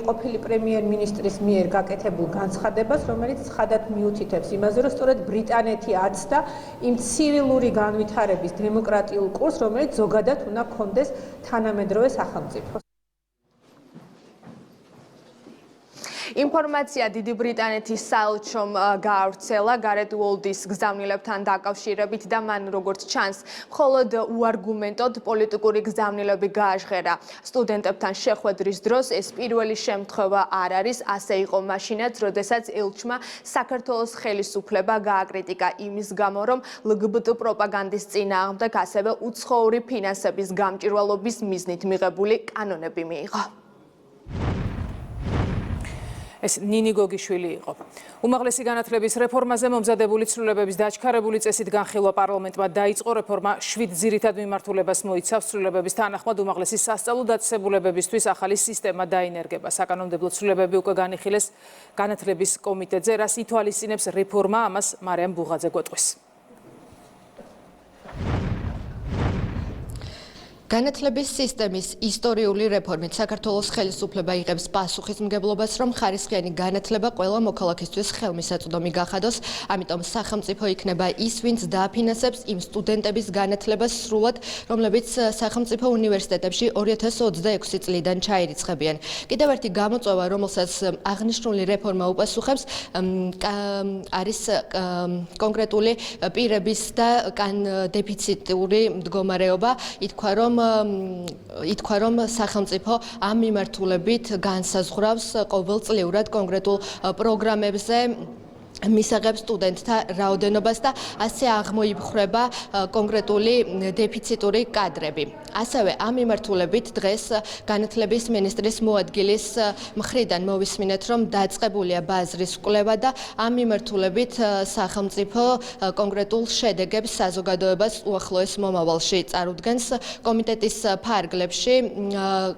ყოფილი პრემიერ-მინისტრის მიერ გაკეთებულ განცხადებას, რომელიც ცხადად მიუთითებს იმაზე, რომ სწორედ ბრიტანეთი აცდა იმ ცივილური განვითარების დემოკრატიულ კურსს, რომელიც ზოგადად უნდა ჰქონდეს თანამედროვე სახელმწიფოს. ინფორმაცია დიდი ბრიტანეთის საელჩომ გაავრცელა გარეთ უოლდის გზავნილებთან დაკავშირებით და მან როგორც ჩანს, მხოლოდ უარგუმენტოდ პოლიტიკური გზავნილები გააჟღერა. სტუდენტებთან შეხვედრის დროს ეს პირველი შემთხვევა არ არის, ასე იყო მაშინაც, როდესაც ელჩმა საქართველოს ხელისუფლება გააკრიტიკა იმის გამო, რომ LGBT პროპაგანდის წინააღმდეგ ასევე უცხოური ფინანსების გამჭვირვალობის მიზნით მიღებული კანონები მიიღო. ეს ნინი გოგიშვილი იყო. უმაღლესი განათლების რეფორმაზე მომზადებული ცვლილებების დაჩქარებული წესით განხილვა პარლამენტმა დაიწყო. რეფორმა 7 ძირითად მიმართულებას მოიცავს. ცვლილებების თანახმად უმაღლესი სასწავლო დაწესებულებებისთვის ახალი სისტემა დაინერგება. საკანონმდებლო ცვლილებები უკვე განიხილეს განათლების კომიტეტზე, რას ითვალისწინებს რეფორმა, ამას მარიამ ბუღაძე გვეტყვის. განათლების სისტემის ისტორიული რეფორმით საქართველოს ხელისუფლება იღებს პასუხისმგებლობას, რომ ხარისხიანი განათლება ყველა მოქალაქისთვის ხელმისაწვდომი გახადოს, ამიტომ სახელმწიფო იქნება ის, ვინც დააფინანსებს იმ სტუდენტების განათლებას სრულად, რომლებიც სახელმწიფო უნივერსიტეტებში 2026 წლიდან ჩაირიცხებიან. კიდევ ერთი გამოწვევა, რომელსაც აღნიშნული რეფორმა უპასუხებს, არის კონკრეტული პირების და დეფიციტური მდგომარეობა, ითქვა, რომ სახელმწიფო ამ მიმართულებით განსაზღვრავს ყოველწლიურად კონკრეტულ პროგრამებზე მისაღებ სტუდენტთა რაოდენობას და ასე აღმოიფხვრება კონკრეტული დეფიციტური კადრები. ასევე ამ მიმართულებით დღეს განათლების მინისტრის მოადგილის მხრიდან მოვისმინეთ, რომ დაწყებულია ბაზრის კვლევა და ამ მიმართულებით სახელმწიფო კონკრეტულ შედეგებს საზოგადოებას უახლოეს მომავალში წარუდგენს. კომიტეტის ფარგლებში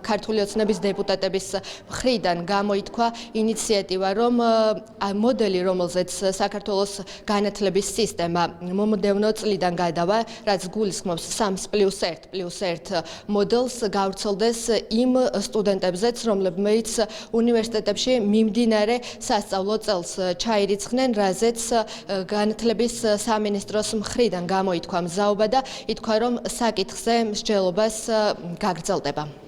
ქართული ოცნების დეპუტატების მხრიდან გამოითქვა ინიციატივა, რომ მოდელი, რომელზეც საქართველოს განათლების სისტემა მომდევნო წლიდან გადავა, რაც გულისხმობს 3+1+1 მოდელს, გავრცელდეს იმ სტუდენტებზეც, რომლებიც უნივერსიტეტებში მიმდინარე სასწავლო წელს ჩაირიცხნენ, რაზეც განათლების სამინისტროს მხრიდან გამოითქვა მზაობა და ითქვა, რომ საკითხზე მსჯელობას გაგრძელდება.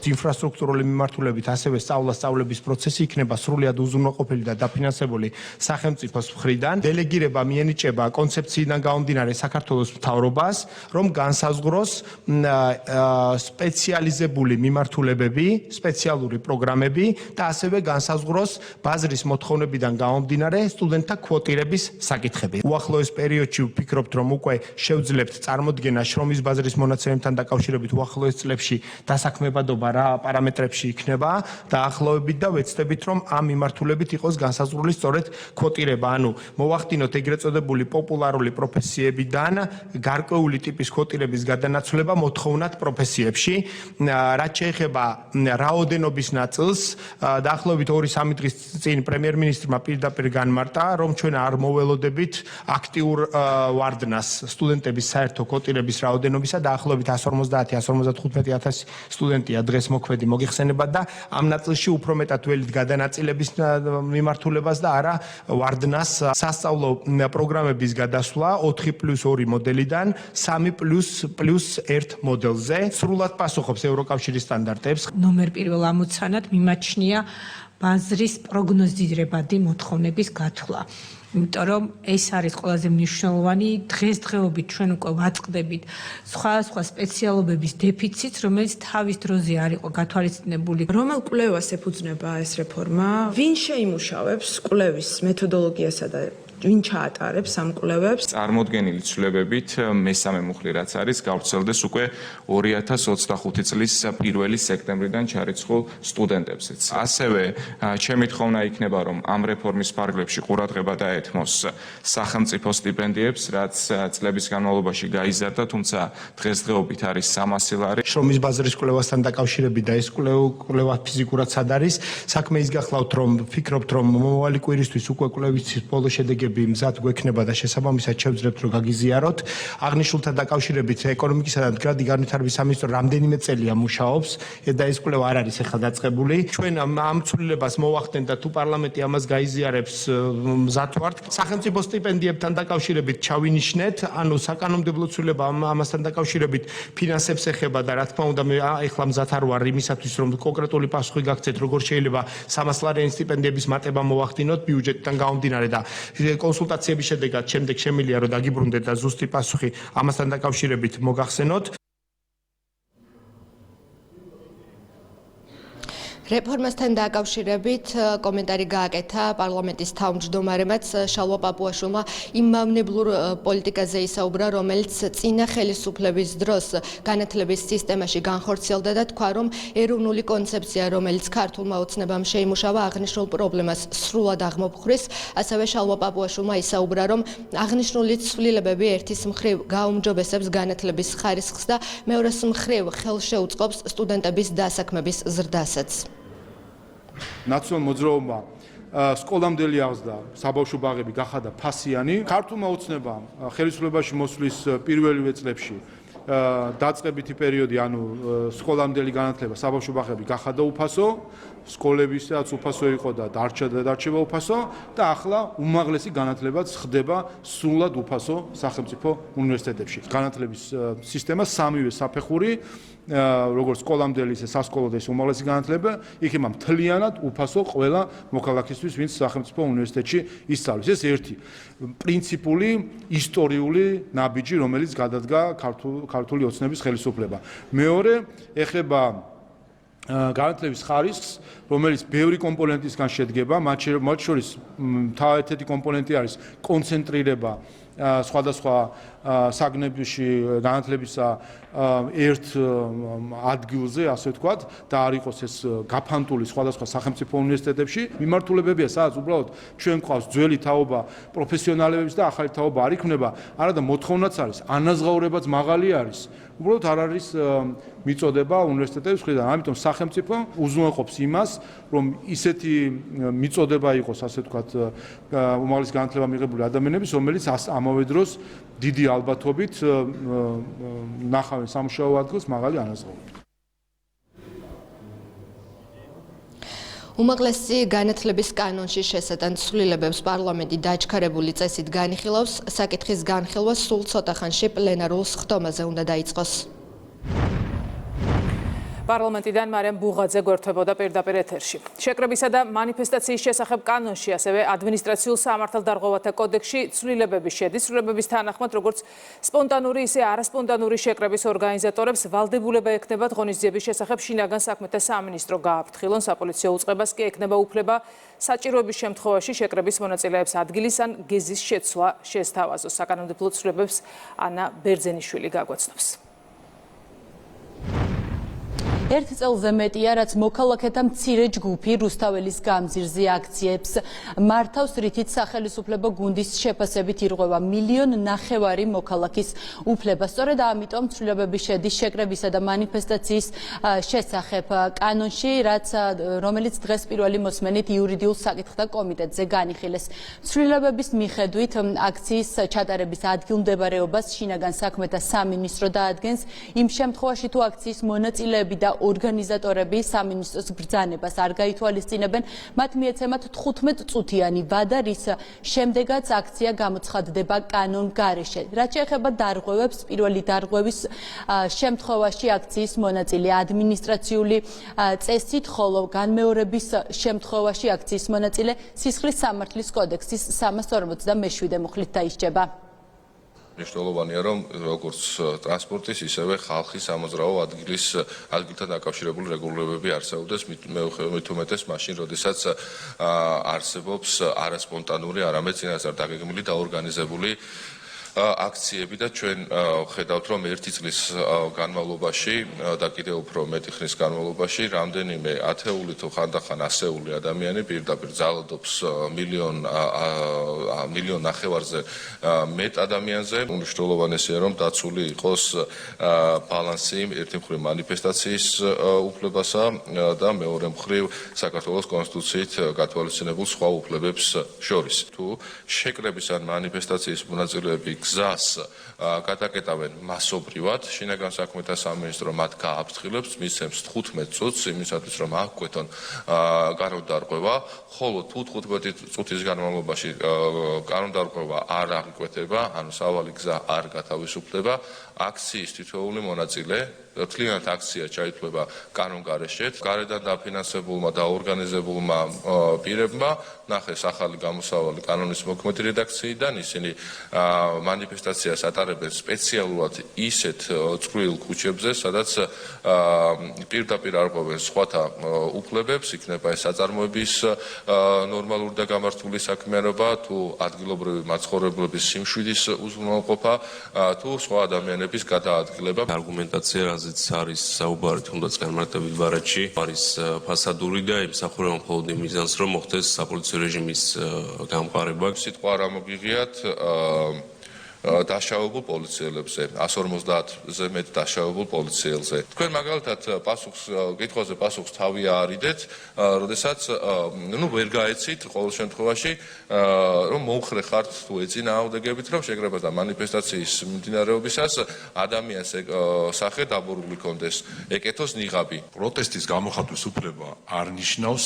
ინფრასტრუქტურული მიმართულებით ასევე სწავლების პროცესი იქნება სრულად უზრუნველყოფილი და დაფინანსებული სახელმწიფოს მხრიდან. დელეგირება მიენიჭება კონცეფციიდან გამომდინარე საქართველოს მთავრობას, რომ განსაზღვროს სპეციალიზებული მიმართულებები, სპეციალური პროგრამები და ასევე განსაზღვროს ბაზრის მოთხოვნებიდან გამომდინარე სტუდენტთა კვოტირების საკითხები. უახლოეს პერიოდში ვფიქრობთ, რომ უკვე შევძლებთ წარმოდგენა შრომის ბაზრის მონაცემებთან დაკავშირებით უახლოეს წლებში დასაქმებადობა რა პარამეტრებში იქნება დაახლოებით და ვეცდებით, რომ ამ მიმართულებით იყოს განსაზღვრული სწორედ კვოტირება, ანუ მოვახდინოთ ეგრეთ წოდებული პოპულარული პროფესიებიდან გარკვეული ტიპის კვოტირების გადანაცვლება მოთხოვნად პროფესიებში. რაც შეეხება რაოდენობის ნაწილს, დაახლოებით 2-3 დღის წინ პრემიერ-მინისტრმა პირდაპირ განმარტა, რომ ჩვენ არ მოველოდებით აქტიურ ვარდნას სტუდენტების საერთო კვოტირების რაოდენობისა, დაახლოებით 150-155,000 სტუდენტია დღეს მოქმედი მოგიხსენებათ და ამ ნაწილში უფრო მეტად ველით გადანაწილების მიმართულებას და არა ვარდნას სასწავლო პროგრამების გადასვლა 4+2 მოდელიდან 3+1 მოდელზე სრულად პასუხობს ევროკავშირის სტანდარტებს. ნომერ პირველ ამოცანად მიმაჩნია ბაზრის პროგნოზირებადი მოთხოვნების გათვლა. იმიტომ რომ ეს არის ყველაზე მნიშვნელოვანი დღესდღეობით ჩვენ უკვე ვაწყდებით სხვა სპეციალობების დეფიციტს, რომელიც თავის დროზე არ იყო გათვალისწინებული. რომელ კვლევას ეფუძნება ეს რეფორმა? ვინ შეიმუშავებს კვლევის მეთოდოლოგიასა და ვინ ჩაატარებს ამ კვლევებს? წარმოდგენილი ცვლილებებით მესამე მუხლი რაც არის გავრცელდეს უკვე 2025 წლის 1 სექტემბრიდან ჩარიცხულ სტუდენტებზეც. ასევე ჩემი თხოვნა იქნება, რომ ამ რეფორმის ფარგლებში ყურადღება დაეთმოს სახელმწიფო სტიპენდიებს, რაც წლების განმავლობაში გაიზარდა, თუმცა დღესდღეობით არის 300 ლარი. შრომის ბაზრის კვლევასთან დაკავშირებით და ეს კვლევა ფიზიკურად სად არის? საქმე ის გახლავთ, რომ ვფიქრობთ, რომ მომავალი კვირისთვის უკვე კვლევის ბოლო შედეგი შედეგები მზად გვექნება და შესაბამისად შევძლებთ რომ გაგიზიაროთ. აღნიშნულთან დაკავშირებით ეკონომიკისა და მდგრადი განვითარების სამინისტრო რამდენიმე წელია მუშაობს და ეს კვლევა არ არის ახლა დაწყებული. ჩვენ ამ ცვლილებას მოვახდენთ და თუ პარლამენტი ამას გაიზიარებს მზად ვართ. სახელმწიფო სტიპენდიებთან დაკავშირებით ჩავინიშნეთ, ანუ საკანონმდებლო ცვლილება ამასთან დაკავშირებით ფინანსებს ეხება და რა თქმა უნდა მე ახლა მზად არ ვარ იმისათვის რომ კონკრეტული პასუხი გაგცეთ როგორ შეიძლება 300 ლარიანი სტიპენდიების მატება მოვახდინოთ ბიუჯეტიდან გამომდინარე და კონსულტაციების შედეგად შემდეგ შემიძლია რომ დაგიბრუნდეთ და ზუსტი პასუხი ამასთან დაკავშირებით მოგახსენოთ. რეფორმასთან დაკავშირებით კომენტარი გააკეთა პარლამენტის თავმჯდომარემაც შალვა პაპუაშვილმა იმ მავნებლურ პოლიტიკაზე ისაუბრა, რომელიც წინა ხელისუფლების დროს განათლების სისტემაში განხორციელდა და თქვა, რომ ეროვნული კონცეფცია, რომელიც ქართულმა ოცნებამ შეიმუშავა, აღნიშნულ პრობლემას სრულად აღმოფხრის. ასევე შალვა პაპუაშვილმა ისაუბრა, რომ აღნიშნული ცვლილებები ერთის მხრივ გაუმჯობესებს განათლების ხარისხს და მეორეს მხრივ ხელშეუწყობს სტუდენტების დასაქმების ზრდასაც. ნაციონალურ მოძრაობამ სკოლამდელი აღზრდა, საბავშვო ბაღები გახადა ფასიანი. ქართულმა ოცნებამ ხელისუფლებაში მოსვლის პირველივე წლებში დაწყებითი პერიოდი, ანუ სკოლამდელი განათლება, საბავშვო ბაღები გახადა უფასო, სკოლებისაც უფასო იყო და დარჩება უფასო და ახლა უმაღლესი განათლებაც ხდება სრულად უფასო სახელმწიფო უნივერსიტეტებში. განათლების სისტემა სამივე საფეხური როგორც სკოლამდელი ისე სასკოლო და უმაღლესი განათლება იქნება მთლიანად უფასო ყველა მოქალაქისთვის, ვინც სახელმწიფო უნივერსიტეტში ისწავლის. ეს ერთი პრინციპული ისტორიული ნაბიჯი, რომელიც გადადგა ქართული ოცნების ხელისუფლება. მეორე ეხება განათლების ხარისხს, რომელიც ბევრი კომპონენტისგან შედგება, მათ შორის ერთადერთი კომპონენტი არის კონცენტრირება სხვადასხვა საგნებში განათლებისა ერთ ადგილზე, ასე ვთქვათ, და არ იყოს ეს გაფანტული სხვადასხვა სახელმწიფო უნივერსიტეტებში. მიმართულებებია, სადაც უბრალოდ ჩვენ გვყავს ძველი თაობა პროფესიონალებების და ახალი თაობა არ იქმნება, არადა მოთხოვნაც არის, ანაზღაურებაც მაღალი არის. უბრალოდ არ არის მიწოდება უნივერსიტეტების მხრიდან. ამიტომ სახელმწიფო უზრუნველყოფს იმას, რომ ისეთი მიწოდება იყოს, ასე ვთქვათ, უმაღლესი განათლება მიღებული ადამიანების, რომელიც ამავე დროს დიდი ალბათობით ნახავენ სამუშაო ადგილს მაღალი ანაზღაურებით. უმაღლესი განათლების კანონში შესატან ცვლილებებს პარლამენტი დაჩქარებული წესით განიხილავს, საკითხის განხილვა სულ ცოტა ხანში პლენარულ სხდომაზე უნდა დაიწყოს. პარლამენტიდან მარიამ ბუღაძე გვერდებოდა პირდაპირ ეთერში. შეკრებისა და მანიფესტაციის შესახებ კანონში, ასევე ადმინისტრაციულ სამართალდარღვევათა კოდექსში ცვლილებები შედის. ცვლილებების თანახმად, როგორც სპონტანური, ისე არასპონტანური შეკრების ორგანიზატორებს ვალდებულება ექნებათ ღონისძიების შესახებ შინაგან საქმეთა სამინისტრო გააფრთხილონ, საპოლიციო უწყებას კი ექნება უფლება საჭიროების შემთხვევაში შეკრების მონაწილეებს ადგილის ან გეზის შეცვლა შესთავაზოს. საკანონმდებლო ცვლილებებს ანა ბერძენიშვილი გაგვაცნობს. ერთ წელზე მეტია, რაც მოქალაქეთა მცირე ჯგუფი რუსთაველის გამზირზე აქციებს მართავს, რითიც სახელისუფლებო გუნდის შეფასებით ირღვევა 1,5 მილიონი მოქალაქის უფლება. სწორედ ამიტომ ცვლილებები შედის შეკრებისა და მანიფესტაციის შესახებ კანონში, რომელიც დღეს პირველი მოსმენით იურიდიულ საკითხთა კომიტეტზე განიხილეს. ცვლილებების მიხედვით აქციის ჩატარების ადგილმდებარეობას შინაგან საქმეთა სამინისტრო დაადგენს, იმ შემთხვევაში თუ აქციის მონაწილეები და ორგანიზატორები სამინისტროს ბრძანებას არ გაითვალისწინებენ, მათ მიეცემათ 15 წუთიანი ვადა, რის შემდეგაც აქცია გამოცხადდება კანონგარეშე. რაც შეეხება დარღვევებს, პირველი დარღვევის შემთხვევაში აქციის მონაწილე ადმინისტრაციული წესით, ხოლო განმეორების შემთხვევაში აქციის მონაწილე სისხლის სამართლის კოდექსის 347 მუხლით დაისჯება. მნიშვნელოვანია, რომ როგორც ტრანსპორტის, ისევე ხალხის სამოძრაო ადგილთან დაკავშირებული რეგულირებები არსებობდეს, მით უმეტეს მაშინ, როდესაც არსებობს არასპონტანური, არამედ წინასწარ დაგეგმილი და ორგანიზებული აქციები და ჩვენ ხედავთ რომ ერთი წლის განმავლობაში და კიდევ უფრო მეტი ხნის განმავლობაში რამდენიმე ათეული თუ ხანდახან ასეული ადამიანი პირდაპირ ძალადობს მილიონ ნახევარზე მეტ ადამიანზე. Მნიშვნელოვანია რომ დაცული იყოს ბალანსი ერთი მხრივ მანიფესტაციის უფლებასა და მეორე მხრივ საქართველოს კონსტიტუციით გათვალისწინებულ სხვა უფლებებს შორის. თუ შეკრების ან მანიფესტაციის მონაწილეები გზას გადაკეტავენ მასობრივად, შინაგან საქმეთა სამინისტრო მათ გააფრთხილებს, მისცემს 15 წუთს იმისათვის რომ აღკვეთონ კანონდარღვევა, ხოლო თუ 15 წუთის განმავლობაში კანონდარღვევა არ აღკვეთება, ანუ სავალი გზა არ გათავისუფლდება, აქციის თითოეული მონაწილე მთლიანად აქცია ჩაითვლება კანონგარეშეც. გარედან დაფინანსებულმა და ორგანიზებულმა პირებმა ნახეს ახალი გამოსავალი კანონის მოქმედი რედაქციიდან. ისინი მანიფესტაციას ატარებენ სპეციალურად ისეთ წვრილ ქუჩებზე, სადაც პირდაპირ არღვევენ სხვათა უფლებებს, იქნება ეს საწარმოების ნორმალური და გამართული საქმიანობა, თუ ადგილობრივი მაცხოვრებლების სიმშვიდის უზრუნველყოფა, თუ სხვა ადამიანების გადაადგილება. Argumentația რაზეც არის საუბარი თუნდაც განმარტებით ბარათში არის ფასადური და ემსახურება მხოლოდ იმ მიზანს რომ მოხდეს საპოლიციო რეჟიმის გამყარება. სიტყვა არ ამოგიღიათ დაშავებულ პოლიციელებზე, 150-ზე მეტ დაშავებულ პოლიციელზე. თქვენ მაგალითად კითხვაზე პასუხს თავი აარიდეთ, როდესაც ვერ გაეცით ყოველ შემთხვევაში რომ მომხრე ხართ თუ ეწინააღმდეგებით რომ შეკრება და მანიფესტაციის მიმდინარეობისას ადამიანს სახე დაბურული კონდეს, ეკეთოს ნიღაბი. პროტესტის გამოხატვის უფლება არ ნიშნავს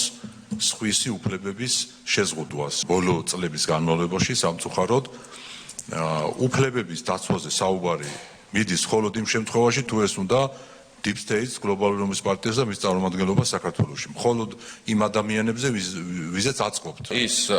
სხვისი უფლებების შეზღუდვას. ბოლო წლების განმავლობაში სამწუხაროდ უფლებების დაცვაზე საუბარი მიდის მხოლოდ იმ შემთხვევაში თუ ეს უნდა Deep States, Global Romance Parties და მის წარმომადგენლობა საქართველოში. მხოლოდ იმ ადამიანებზე ვიზეც აწყობთ. ის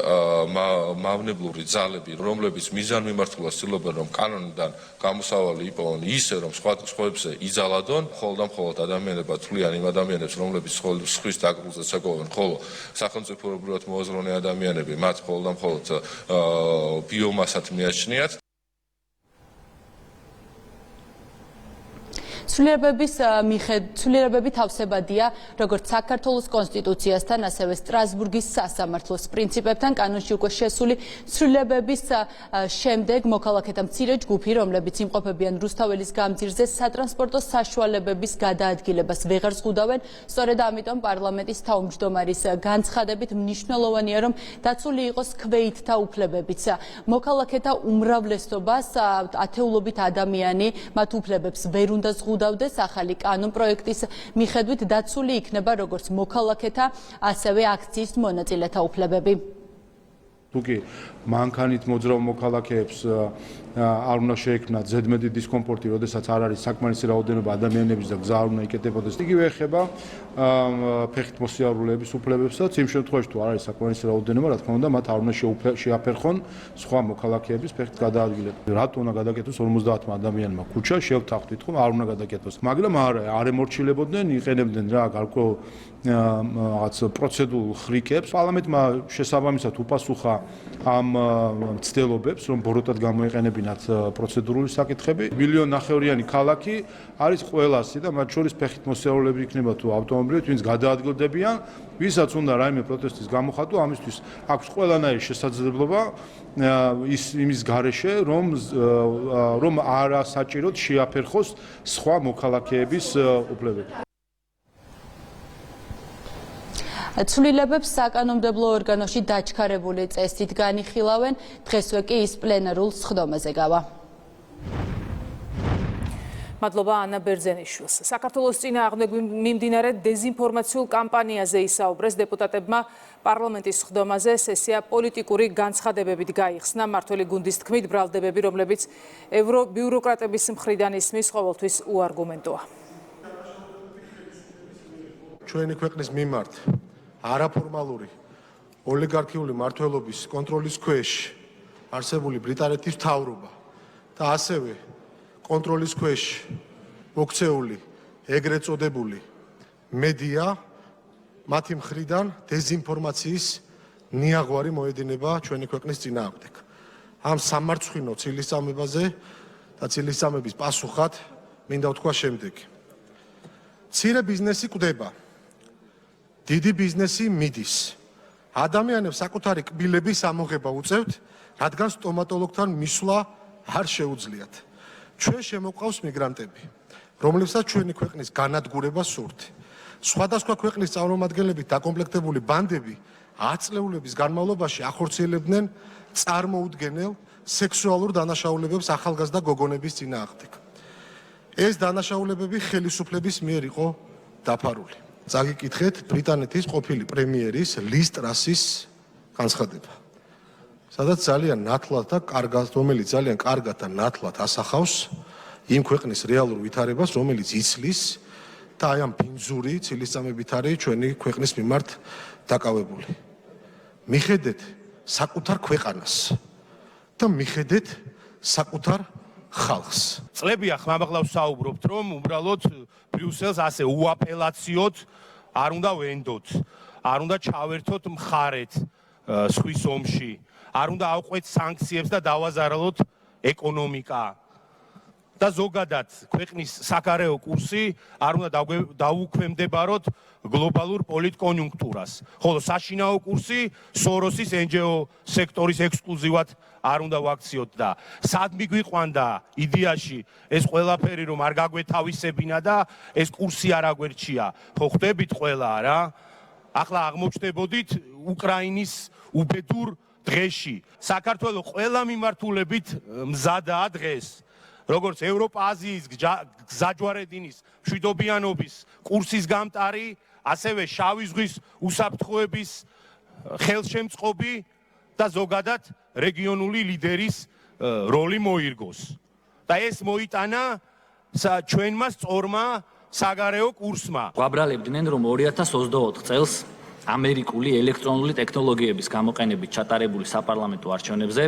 მავნებლური ძალები, რომლებიც მიზანმიმართულად ცდილობენ რომ კანონიდან გამოსავალი იპოვონ ისე რომ სხვებზე იძალადონ, მხოლოდ ადამიანებად თვლიან იმ ადამიანებს, რომლებიც სხვის დაკრულზე ცეკვავენ, ხოლო სახელმწიფოებრივად მოაზროვნე ადამიანები მათ მხოლოდ ბიომასად მიაჩნიათ. ცვლილებები თავსებადია როგორც საქართველოს კონსტიტუციასთან, ასევე სტრასბურგის სასამართლოს პრინციპებთან. კანონში უკვე შესული ცვლილებების შემდეგ მოქალაქეთა მცირე ჯგუფი, რომლებიც იმყოფებიან რუსთაველის გამზირზე, სატრანსპორტო საშუალებების გადაადგილებას ვეღარ ზღუდავენ. სწორედ ამიტომ პარლამენტის თავმჯდომარის განცხადებით მნიშვნელოვანია, რომ დაცული იყოს ქვეითთა უფლებებიც. მოქალაქეთა უმრავლესობას ათეულობით ადამიანი მათ უფლებებს ვერ უნდა ზღუდავდეს. ახალი კანონპროექტის მიხედვით დაცული იქნება როგორც მოქალაქეთა, ასევე აქციის მონაწილეთა უფლებები. თუკი მანქანით მოძრავ მოქალაქეებს არ უნდა შეექმნათ ზედმეტი დისკომფორტი, როდესაც არ არის საკმარისი რაოდენობა ადამიანების და გზა არ უნდა იკეტებოდეს. იგივე ეხება ფეხით მოსიარულეების უფლებებსაც, იმ შემთხვევაში თუ არ არის საკმარისი რაოდენობა, რა თქმა უნდა, მათ არ უნდა შეაფერხონ სხვა მოქალაქეების ფეხით გადაადგილება. რატო უნდა გადაკეთოს 50 ადამიანმა ქუჩა, შევთანხმდით ხომ, არ უნდა გადაკეთოს. მაგრამ არ ემორჩილებოდნენ, იყენებდნენ რა გარკვეულ რაღაც პროცედურულ ხრიკებს. პარლამენტმა შესაბამისად უპასუხა ამ მცდელობებს, რომ ბოროტად გამოიყენებინათ პროცედურული საკითხები. 1,5 მილიონი ქალაქი არის ყველასი და მათ შორის ფეხით მოსიარულეები იქნება თუ ავტომობილით, ვინც გადაადგილდებიან, ვისაც უნდა რაიმე პროტესტის გამოხატვა, ამისთვის აქვს ყველანაირი შესაძლებლობა იმის გარეშე, რომ არასაჭიროდ შეაფერხოს სხვა მოქალაქეების უფლებები. ცვლილებებს საკანონმდებლო ორგანოში დაჩქარებული წესით განიხილავენ. დღესვე კი ის პლენარულ სხდომაზე გავა. მადლობა ანა ბერძენიშვილს. საქართველოს წინააღმდეგ მიმდინარე დეზინფორმაციულ კამპანიაზე ისაუბრეს დეპუტატებმა პარლამენტის სხდომაზე. სესია პოლიტიკური განცხადებებით გაიხსნა. მართველი გუნდის თქმით, ბრალდებები, რომლებიც ევრობიუროკრატების მხრიდან ისმის, ყოველთვის უარგუმენტოა. ჩვენი ქვეყნის მიმართ არაფორმალური ოლიგარქიული მმართველობის კონტროლის ქვეშ არსებული ბრიტანეთის მთავრობა და ასევე კონტროლის ქვეშ მოქცეული ეგრეთ წოდებული მედია მათი მხრიდან დეზინფორმაციის ნიაღვარი მოედინება ჩვენი ქვეყნის წინააღმდეგ. ამ სამარცხვინო ცილისწამებაზე და ცილისწამების პასუხად მინდა ვთქვა შემდეგი. მცირე ბიზნესი კვდება. დიდი ბიზნესი მიდის. ადამიანებს საკუთარი კბილების ამოღება უწევთ, რადგან სტომატოლოგთან მისვლა არ შეუძლიათ. ჩვენ შემოყავს მიგრანტები, რომლებსაც ჩვენი ქვეყნის განადგურება სურთ. სხვადასხვა ქვეყნის წარმომადგენლებით დაკომპლექტებული ბანდები 10 წლეულების განმავლობაში ახორციელებდნენ წარმოუდგენელ სექსუალურ დანაშაულებებს ახალგაზრდა გოგონების წინააღმდეგ. ეს დანაშაულებები ხელისუფლების მიერ იყო დაფარული. წაგიკითხეთ ბრიტანეთის ყოფილი პრემიერის ლის ტრასის განცხადება, სადაც ძალიან ნათლად და კარგად, რომელიც ძალიან კარგად და ნათლად ასახავს იმ ქვეყნის რეალურ ვითარებას, რომელიც იცლის და აი ამ ბინძური ცილისწამებით არის ჩვენი ქვეყნის მიმართ დაკავებული. მიხედეთ საკუთარ ქვეყანას და მიხედეთ საკუთარ ხალხს. წლებია ხმამაღლა ვსაუბრობთ, რომ უბრალოდ ბრიუსელს ასე უაპელაციოდ არ უნდა ვენდოთ, არ უნდა ჩავერთოთ მხარეთ სხვის ომში, არ უნდა ავყვეთ სანქციებს და დავაზარალოთ ეკონომიკა. და ზოგადად ქვეყნის საგარეო კურსი არ უნდა დაუქვემდებაროთ გლობალურ პოლიტკონიუნქტურას, ხოლო საშინაო კურსი სოროსის NGO სექტორის ექსკლუზივად არ უნდა ვაქციოთ და სად მიგვიყვანდა იდეაში ეს ყველაფერი რომ არ გაგვეთავისებინა და ეს კურსი არ აგვერჩია. ხო ხვდებით ყველა რა? ახლა აღმოჩნდებოდით უკრაინის უბედურ დღეში. საქართველოს ყველა მიმართულებით მზადაა დღეს. როგორც ევროპა-აზიის გზაჯვარედინის მშვიდობიანობის კურსის გამტარი, ასევე შავი ზღვის უსაფრთხოების ხელშემწყობი და ზოგადად რეგიონული ლიდერის როლი მოირგოს. და ეს მოიტანა ჩვენმა სწორმა საგარეო კურსმა. გვაბრალებდნენ, რომ 2024 წელს ამერიკული ელექტრონული ტექნოლოგიების გამოყენებით ჩატარებული საპარლამენტო არჩევნებზე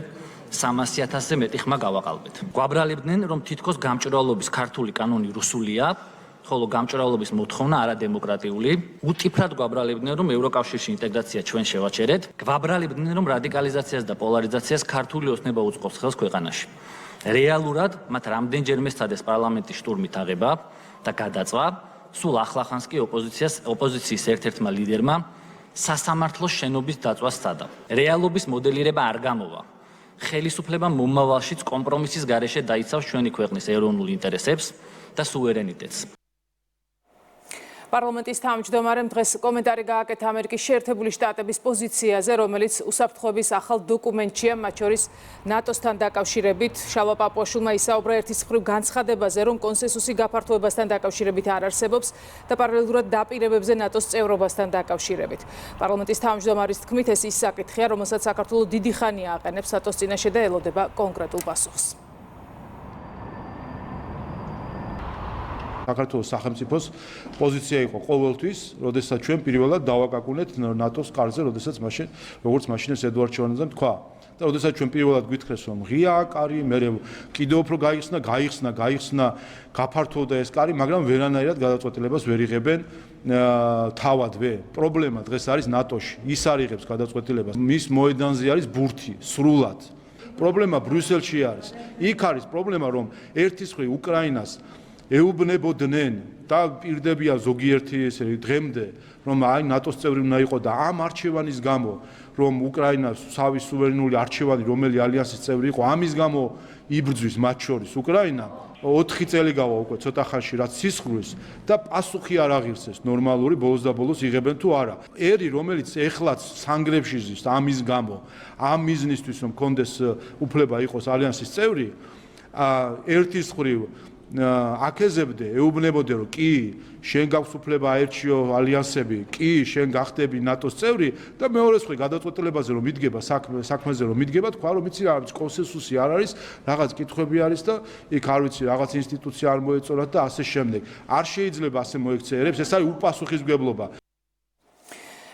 300,000-ზე მეტი ხმა გავაყალბეთ. გვაბრალებდნენ, რომ თითქოს გამჭვირვალობის ქართული კანონი რუსულია, ხოლო გამჭვირვალობის მოთხოვნა არადემოკრატიული. უტიფრად გვაბრალებდნენ, რომ ევროკავშირში ინტეგრაცია ჩვენ შევაჩერეთ. გვაბრალებდნენ, რომ რადიკალიზაციას და პოლარიზაციას ქართული ოცნება უწყობს ხელს ქვეყანაში. რეალურად მათ რამდენჯერმე სცადეს პარლამენტის შტურმით აღება და გადაწვა, სულ ახლახანს კი ოპოზიციის ერთ-ერთმა ლიდერმა სასამართლოს შენობის დაწვას სცადა. რეალობის მოდელირება არ გამოვა. ხელისუფლება მომავალშიც კომპრომისის გარეშე დაიცავს ჩვენი ქვეყნის ეროვნულ ინტერესებს და სუვერენიტეტს. პარლამენტის თავმჯდომარემ დღეს კომენტარი გააკეთა ამერიკის შეერთებული შტატების პოზიციაზე, რომელიც უსაფრთხოების ახალ დოკუმენტშია, მათ შორის ნატოსთან დაკავშირებით. შალვა პაპუაშვილმა ისაუბრა ერთის მხრივ განცხადებაზე, რომ კონსენსუსი გაფართოებასთან დაკავშირებით არ არსებობს და პარალელურად დაპირებებზე ნატოს წევრობასთან დაკავშირებით. პარლამენტის თავმჯდომარის თქმით, ეს ის საკითხია, რომელსაც საქართველოს დიდი ხანია აყენებს ნატოს წინაშე და ელოდება კონკრეტულ პასუხს. საქართველოს სახელმწიფოს პოზიცია იყო ყოველთვის, როდესაც ჩვენ პირველად დავაკაკუნეთ ნატოს კარზე, როგორც მაშინ ეს ედუარდ შევარდნაძემ თქვა. და როდესაც ჩვენ პირველად გვითხრეს, რომ ღია კარი, მე კიდევ უფრო გაიხსნა, გაფართოვდა ეს კარი, მაგრამ ვერანაირად გადაწყვეტილებას ვერ იღებენ თავადვე. პრობლემა დღეს არის ნატოში. ის არ იღებს გადაწყვეტილებას. მის მოედანზე არის ბურთი, სრულად. პრობლემა ბრიუსელში არის. იქ არის პრობლემა, რომ ერთის მხრივ უკრაინას ეუბნებოდნენ და პირდებიან ზოგიერთი ესე დღემდე, რომ აი ნატოს წევრი უნდა იყო და ამ არჩევანის გამო, რომ უკრაინას თავი სუვერენული არჩევანი, რომელი ალიანსის წევრი იყო, ამის გამო იბრძვის მათ შორის უკრაინა. 4 წელი გავა უკვე ცოტა ხანში რაც სისხლის და პასუხი არ აღირსეს ნორმალური ბოლოს და ბოლოს იღებენ თუ არა. ერი რომელიც ეხლაც სანგრებში ზის ამის გამო, ამ მიზნისთვის რომ კონდეს უფლება იყოს ალიანსის წევრი, ერთის მხრივ აკეზებდე, ეუბნებოდე, რომ კი, შენ გაქვს უფლება აერჩიო ალიანსები, კი, შენ გახდები ნატოს წევრი და მეორეს მხრივ გადაწყვეტილებაზე რომ მიდგება საქმეზე რომ მიდგება, თქვა რომ იცი რა არის კონსენსუსი არ არის, რაღაც კითხვები არის და იქ არ ვიცი რაღაც ინსტიტუცია არ მოეწონათ და ასე შემდეგ. არ შეიძლება ასე მოექცეერებს, ეს არის უპასუხისმგებლობა.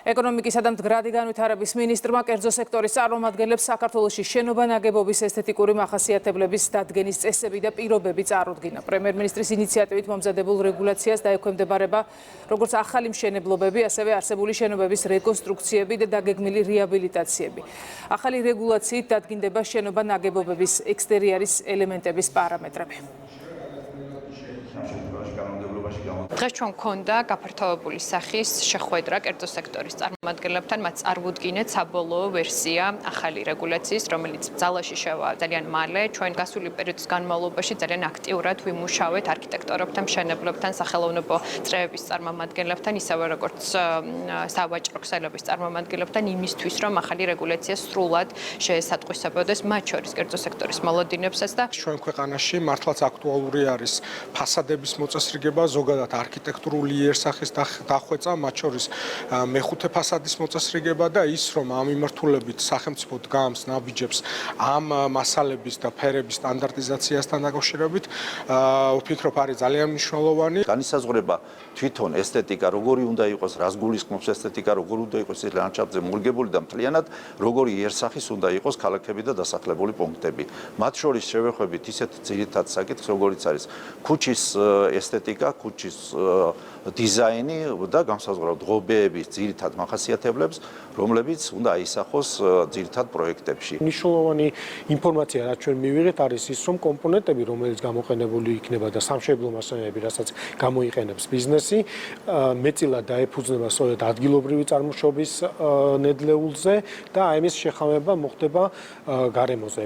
ეკონომიკისა და მდგრადი განვითარების მინისტრმა კერძო სექტორის წარმომადგენლებს საქართველოში შენობა-ნაგებობის ესთეტიკური მახასიათებლების დადგენის წესები და პირობები წარუდგინა. პრემიერ-მინისტრის ინიციატივით მომზადებულ რეგულაციას დაექვემდებარება როგორც ახალი მშენებლობები, ასევე არსებული შენობების რეკონსტრუქციები და დაგეგმილი რეაბილიტაციები. ახალი რეგულაციით დადგინდება შენობა-ნაგებობების ექსტერიერის ელემენტების პარამეტრები. დღეს ჩვენ გვქონდა გაფართოებული სახის შეხვედრა კერძო სექტორის წარმომადგენლებთან, მათ წარუდგინეთ საბოლოო ვერსია ახალი რეგულაციის, რომელიც ძალაში შევა ძალიან მალე. ჩვენ გასული პერიოდის განმავლობაში ძალიან აქტიურად ვიმუშავეთ არქიტექტორებთან, მშენებლებთან, სახელოვნებო წრეების წარმომადგენლებთან, ისევე როგორც სავაჭრო ქსელების წარმომადგენლებთან იმისთვის, რომ ახალი რეგულაცია სრულად შეესატყვისებოდეს მათ შორის კერძო სექტორის მოლოდინებსაც და ჩვენ ქვეყანაში მართლაც აქტუალური არის ფასადების მოწესრიგება, ზოგადად არქიტექტურული იერსახის დახვეწა, მათ შორის მეხუთე ფასადის მოწესრიგება და ის, რომ ამ მიმართულებით სახელმწიფო დგამს ნაბიჯებს ამ მასალების და ფერების სტანდარტიზაციასთან დაკავშირებით, ვფიქრობ, არის ძალიან მნიშვნელოვანი. განისაზღვრება თვითონ ესთეტიკა, როგორი უნდა იყოს, რას გულისხმობს ესთეტიკა, როგორი უნდა იყოს ეს ლანდშაფტზე მორგებული და მთლიანად როგორი იერსახის უნდა იყოს ქალაქები და დასახლებული პუნქტები. მათ შორის შევეხვებით ისეთ ძირითად საკითხს, როგორიც არის ქუჩის ესთეტიკა, ქუჩის დიზაინი და განსაზღვრავთ ღობეების ძირითად მახასიათებლებს, რომლებიც უნდა აისახოს ძირითად პროექტებში. მნიშვნელოვანი ინფორმაცია, რაც ჩვენ მივიღეთ, არის ის, რომ კომპონენტები, რომელიც გამოყენებული იქნება და სამშენებლო მასალები, რასაც გამოიყენებს ბიზნესი, მეტწილად დაეფუძნება სწორედ ადგილობრივი წარმოშობის ნედლეულზე და ამის შეხამება მოხდება გარემოზე.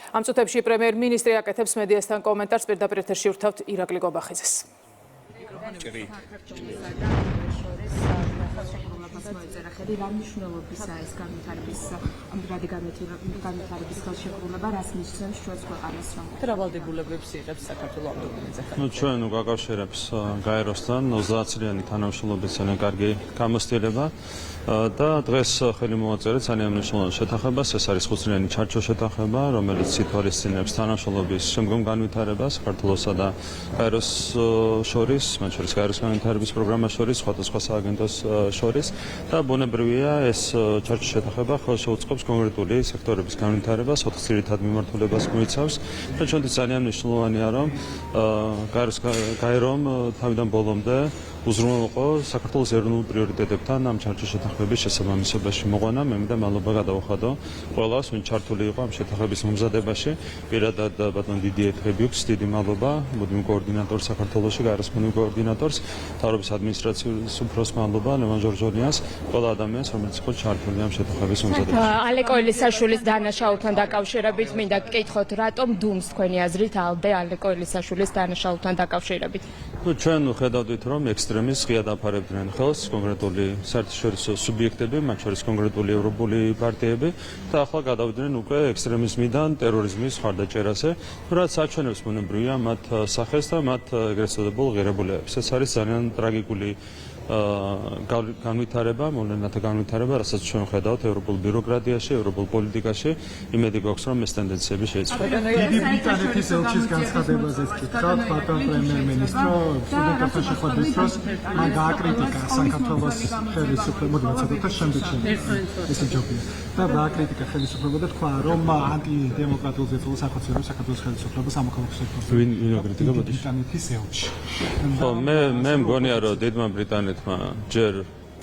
ამ წუთებში პრემიერ-მინისტრი აკეთებს მედიასთან კომენტარს, პირდაპირ ეთერში ვრთავთ ირაკლი გობახიძეს. რა მნიშვნელობისა ეს განვითარების მდგრადი განვითარების ხელშეკრულება რას მისცემს ჩვენს ქვეყანას რომ რა ვალდებულებებს იღებს საქართველოს ამ დოკუმენტზე? ჩვენ გაკავშირებს გაეროსთან 30 წლიანი თანამშრომლობის ძალიან კარგი გამოცდილება და დღეს ხელი მოვაწერეთ ძალიან მნიშვნელოვან შეთანხმებას. ეს არის 5 წლიანი ჩარჩო შეთანხმება, რომელიც ითვალისწინებს თანამშრომლობის შემდგომ განვითარებას საქართველოსა და გაეროს შორის, მათ შორის გაეროს განვითარების პროგრამას შორის, სხვადასხვა სააგენტოს შორის და ბუნებრივია ეს ჩარჩო შეთანხმება ხელს შეუწყობს კონკრეტული სექტორების განვითარებას, 4 ძირითად მიმართულებას მოიცავს და ჩვენთვის ძალიან მნიშვნელოვანია, რომ გაერომ თავიდან ბოლომდე უზრუნველყო საქართველოს ეროვნულ პრიორიტეტებთან ამ ჩარჩო შეთანხმების შესაბამისობაში მოყვანა. მე მინდა მადლობა გადავუხადო ყველას, ვინც ჩართული იყო ამ შეთანხმების მომზადებაში. პირადად ბატონ დიდიე ტრებიუქს დიდი მადლობა, მუდმივ კოორდინატორს საქართველოში, გაეროს მუდმივ კოორდინატორს, მთავრობის ადმინისტრაციის უფროსს მადლობა, ლევან ჟორჟონიას, ყველა ადამიანს, რომელიც იყო ჩართული ამ შეთანხმების მომზადებაში. ალეკო ელისაშვილის დანაშაულთან დაკავშირებით მინდა გკითხოთ, რატომ დუმს თქვენი აზრით ალდე ალეკო ელისაშვილის დანაშაულთან დაკავშირებით? ჩვენ ხედავდით, რომ ექსტრემიზმს ღია დაფარებდნენ ხელს კონკრეტული საერთაშორისო სუბიექტები, მათ შორის კონკრეტული ევროპული პარტიები და ახლა გადავიდნენ უკვე ექსტრემიზმიდან ტერორიზმის ხარდაჭერაზე, რაც აჩვენებს ბუნებრივია მათ სახეს და მათ ეგრეთ წოდებულ ღირებულებებს. ეს არის ძალიან ტრაგიკული განვითარება, მოვლენათა განვითარება, რასაც ჩვენ ხედავთ ევროპულ ბიუროკრატიაში, ევროპულ პოლიტიკაში. იმედი გვაქვს, რომ ეს ტენდენციები შეიცვალოს. დიდი ბრიტანეთის ელჩის განცხადებაზე ვკითხავთ, ბატონ პრემიერ-მინისტრო, სტუდენტებთან შეხვედრის დროს მან გააკრიტიკა საქართველოს ხელისუფლება, მოდი ვაცადოთ შემდეგ ეს ჯობია. და გააკრიტიკა ხელისუფლება და თქვა, რომ ანტიდემოკრატიულ ზეწოლას ახორციელებს საქართველოს ხელისუფლებას სამოქალაქო სექტორში. ვინ აკრიტიკებდა? ბრიტანეთის ელჩი. ხო, მე მგონია, რომ დიდმა ბრიტანეთმა ჯერ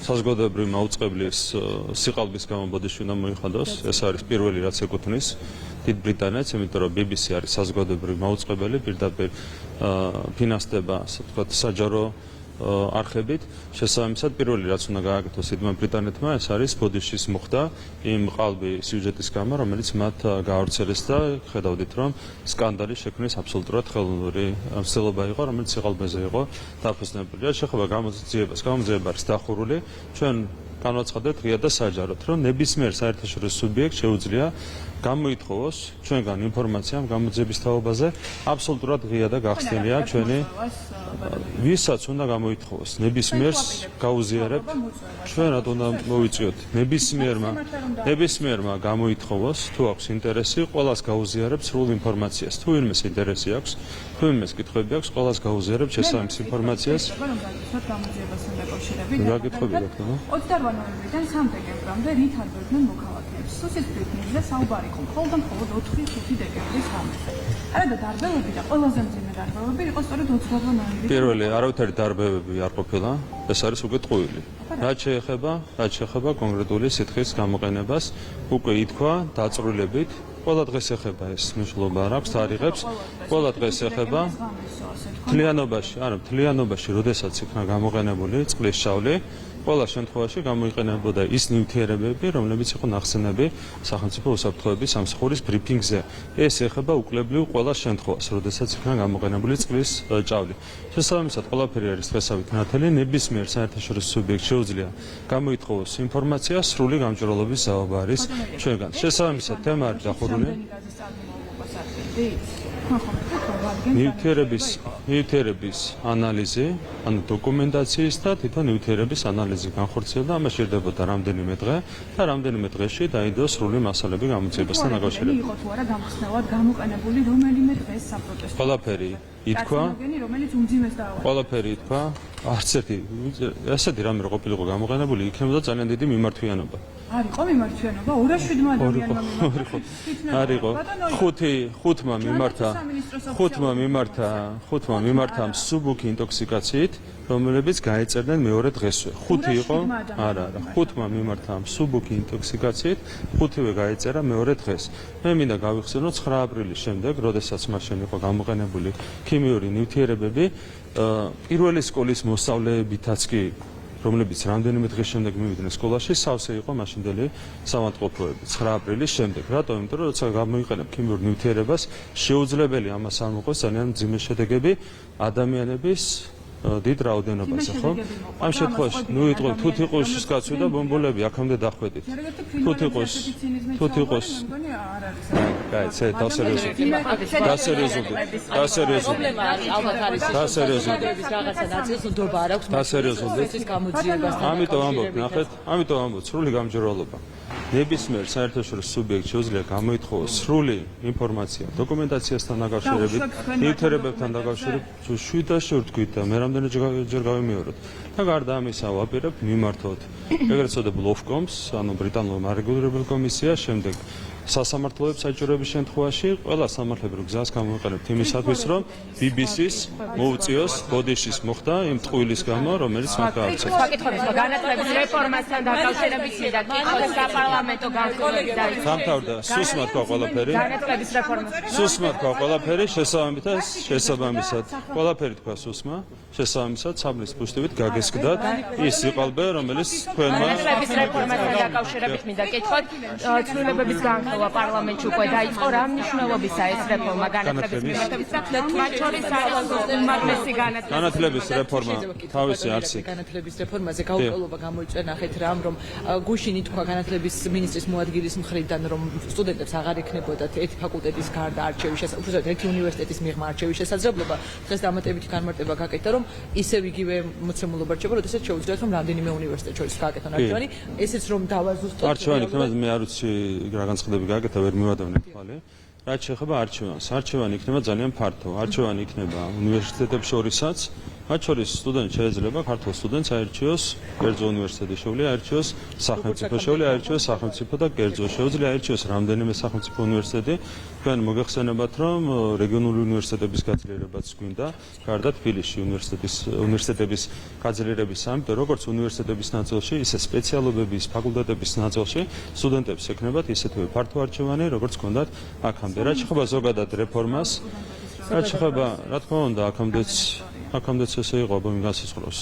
საზოგადოებრივი მაუწყებლის სიყალბის გამო ბოდიში უნდა მოიხადოს. ეს არის პირველი რაც ეკუთვნის დიდ ბრიტანეთს, იმიტომ რომ BBC არის საზოგადოებრივი მაუწყებელი, პირდაპირ ფინანსდება, ასე ვთქვათ, საჯარო არხებით. შესაბამისად, პირველი რაც უნდა გააკეთოს დიდმა ბრიტანეთმა, ეს არის ბოდიშის მოხდა იმ ყალბი სიუჟეტის გამო, რომელიც მათ გაავრცელეს და ხედავდით, რომ სკანდალი შექმნის აბსოლუტურად ხელოვნური მცდელობა იყო, რომელიც სიყალბეზე იყო დაფუძნებული. შეხება გამოძიება არის დახურული. ჩვენ განვაცხადეთ ღია და საჯაროდ, რომ ნებისმიერ საერთაშორისო სუბიექტს შეუძლია გამოითხოვოს ჩვენგან ინფორმაცია ამ გამოძიების თაობაზე. აბსოლუტურად ღია და გახსნილია ჩვენი ვისაც უნდა გამოითხოვოს ნებისმიერს გაუზიარებთ ჩვენ რატომ უნდა მოვიწიოთ ნებისმიერმა გამოითხოვოს თუ აქვს ინტერესი ყველას გაუზიარებს სრულ ინფორმაციას თუ ვინმეს ინტერესი აქვს თუ ვინმეს კითხვები აქვს ყველას გაუზიარებს შესაბამის ინფორმაციას რა კითხვები გაქვთ 28 ნოემბრიდან 3 დეკემბრამდე რით არბევდნენ მოქალაქეებს სუსის ბრიფინგზე საუბარი იყო მხოლოდ 4-5 დეკემბრის ღამეზე არა და დარბევები და ყველაზე მძიმე დარბევები იყო სწორედ 28 ნოემბრის პირველი არავითარი დარბევები არ ყოფილა ეს არის უკვე ტყუილი რაც შეეხება კონკრეტული სითხის გამოყენებას უკვე ითქვა დაწვრილებით ყველა დღეს ეხება ეს მნიშვნელობა არ აქვს თარიღებს ყველა დღეს ეხება მთლიანობაში როდესაც იქნა გამოყენებული წყლის შავლი ყველა შემთხვევაში გამოიყენებოდა ის ნივთიერებები რომლებიც იყო ნახსენები სახელმწიფო უსაფრთხოების სამსახურის ბრიფინგზე ეს ეხება უკლებლივ ყველა შემთხვევას როდესაც იქნა გამოყენებული წყლის ჭავლი შესაბამისად ყველაფერი არის დღესავით ნათელი ნებისმიერ საერთაშორისო სუბიექტს შეუძლია გამოითხოვოს ინფორმაცია სრული გამჭვირვალობის ზაობა არის ჩვენგან შესაბამისად თემა არის დახურული ნივთიერების ანალიზი, ანუ დოკუმენტაციის და თვითონ ნივთიერების ანალიზი განხორციელდა, ამას შეიძლება რამდენიმე დღე და რამდენიმე დღეში დაიდოს სრული მასალები გამოძიებასთან დაკავშირებით. იყო თუ არა გამხსნელად გამოყენებული რომელიმე დღეს საპროტესტო. ყველაფერი ითქვა. რომელიც უმძიმეს დაავადება. ყველაფერი ითქვა. არც ერთი ესეთი რამე რო ყოფილიყო გამოყენებული, იქნებოდა ძალიან დიდი მიმართვიანობა. არ იყო მიმართვიანობა 207 ადამიანმა მიმართა. არ იყო. ხუთმა მიმართა მსუბუქი ინტოქსიკაციით, რომლებიც გაეწერდნენ მეორე დღესვე. ხუთი იყო? არა. ხუთმა მიმართა მსუბუქი ინტოქსიკაციით, ხუთივე გაეწერა მეორე დღეს. მე მინდა გავიხსენო 9 აპრილის შემდეგ, როდესაც მაშინ იყო გამოყენებული ქიმიური ნივთიერებები, პირველი სკოლის მოსწავლეებითაც კი რომლებიც რამდენიმე დღის შემდეგ მივიდნენ სკოლაში, სავსე იყო მაშინდელი სამართყოფოები 9 აპრილის შემდეგ. რატომ? იმიტომ რომ როცა გამოიყენებ ქიმიურ ნივთიერებას, შეუძლებელი ამას არ მოყოს ძალიან მძიმე შედეგები ადამიანების დიდ რაოდენობაზე, ხო? ამ შემთხვევაში, ნუ იტყვი თუთიყუშის კაცვი და ბომბოლები აქამდე დახვედით. თუთიყუს გაიცე, ამიტომ ამბობ, სრული გამჭვირვალობა. ნებისმიერ საერთაშორისო სუბიექტს შეუძლია გამოითხოვოს სრული ინფორმაცია დოკუმენტაციასთან დაკავშირებით, ნივთიერებებთან დაკავშირებით, შვიდას შევთქვით და მე რამდენჯერ გავიმეოროთ. და გარდა ამისა, ვაპირებთ მიმართოთ ეგრეთ წოდებულ ოფკომს, ანუ ბრიტანულ მარეგულირებელ კომისიას, შემდეგ სასამართლოებს საჭიროების შემთხვევაში ყველა სამართლებრივ გზას გამოიყენებთ იმისათვის, რომ BBC-ს მოუწიოს ბოდიშის მოხდა იმ ტყუილის გამო, რომელიც მათ გააჩნია. საკითხების განათლების რეფორმასთან დაკავშირებით მინდა კითხოს საპარლამენტო განხილვები დაიწყო. სამთავრდა სუსმა თქვა ყველაფერი. განათლების რეფორმა. სუსმა თქვა ყველაფერი, შესაბამისად ყველაფერი თქვა სუსმა, შესაბამისად საბლის პუშტივით გაგესკდათ ის სიყალბე, რომელიც თქვენმა განათლების რეფორმასთან დაკავშირებით მინდა კითხოთ ცვლილებების განხილვა პარლამენტში უკვე დაიწყო რა მნიშვნელობისაა ეს რეფორმა განათლების მიმართებით და მათ შორის არის უმაღლესი განათლების რეფორმა თავისი არსი განათლების რეფორმაზე გაუყოლობა გამოიწვია ნახეთ რამ რომ გუშინ ითქვა განათლების მინისტრის მოადგილის მხრიდან რომ სტუდენტებს აღარ ექნებოდათ ერთი ფაკულტეტის გარდა არჩევის შესაძლებლობა ერთი უნივერსიტეტის მიღმა არჩევის შესაძლებლობა დღეს დამატებითი განმარტება გაკეთა რომ ისევ იგივე მოცემულობა რჩება როდესაც შეუძლიათ რომ რამდენიმე უნივერსიტეტს შორის გააკეთონ არჩევანი ესეც რომ დავაზუსტოთ არჩევანი იქნება მე არ ვიცი რა განცხადები გააკეთა ვერ მივადევნე თვალე რაც შეეხება არჩევანს არჩევანი იქნება ძალიან ფართო არჩევანი იქნება უნივერსიტეტებს შორისაც მათ შორის სტუდენტ შეიძლება ქართულ სტუდენტს აერჩიოს კერძო უნივერსიტეტი შეუძლია აერჩიოს სახელმწიფო შეუძლია აერჩიოს სახელმწიფო და კერძო შეუძლია აერჩიოს რამდენიმე სახელმწიფო უნივერსიტეტი თქვენ მოგეხსენებათ რომ რეგიონული უნივერსიტეტების გაძლიერებაც გვინდა გარდა თბილისში უნივერსიტეტების გაძლიერების ამიტომ როგორც უნივერსიტეტების ნაწილში ისე სპეციალობების ფაკულტეტების ნაწილში სტუდენტებს ექნებათ ისეთივე ფართო არჩევანი როგორც გქონდათ აქამდე რაც შეეხება ზოგადად რეფორმას რაც შეეხება რა თქმა უნდა აქამდეც ესე იყო აბა განსაზღვროს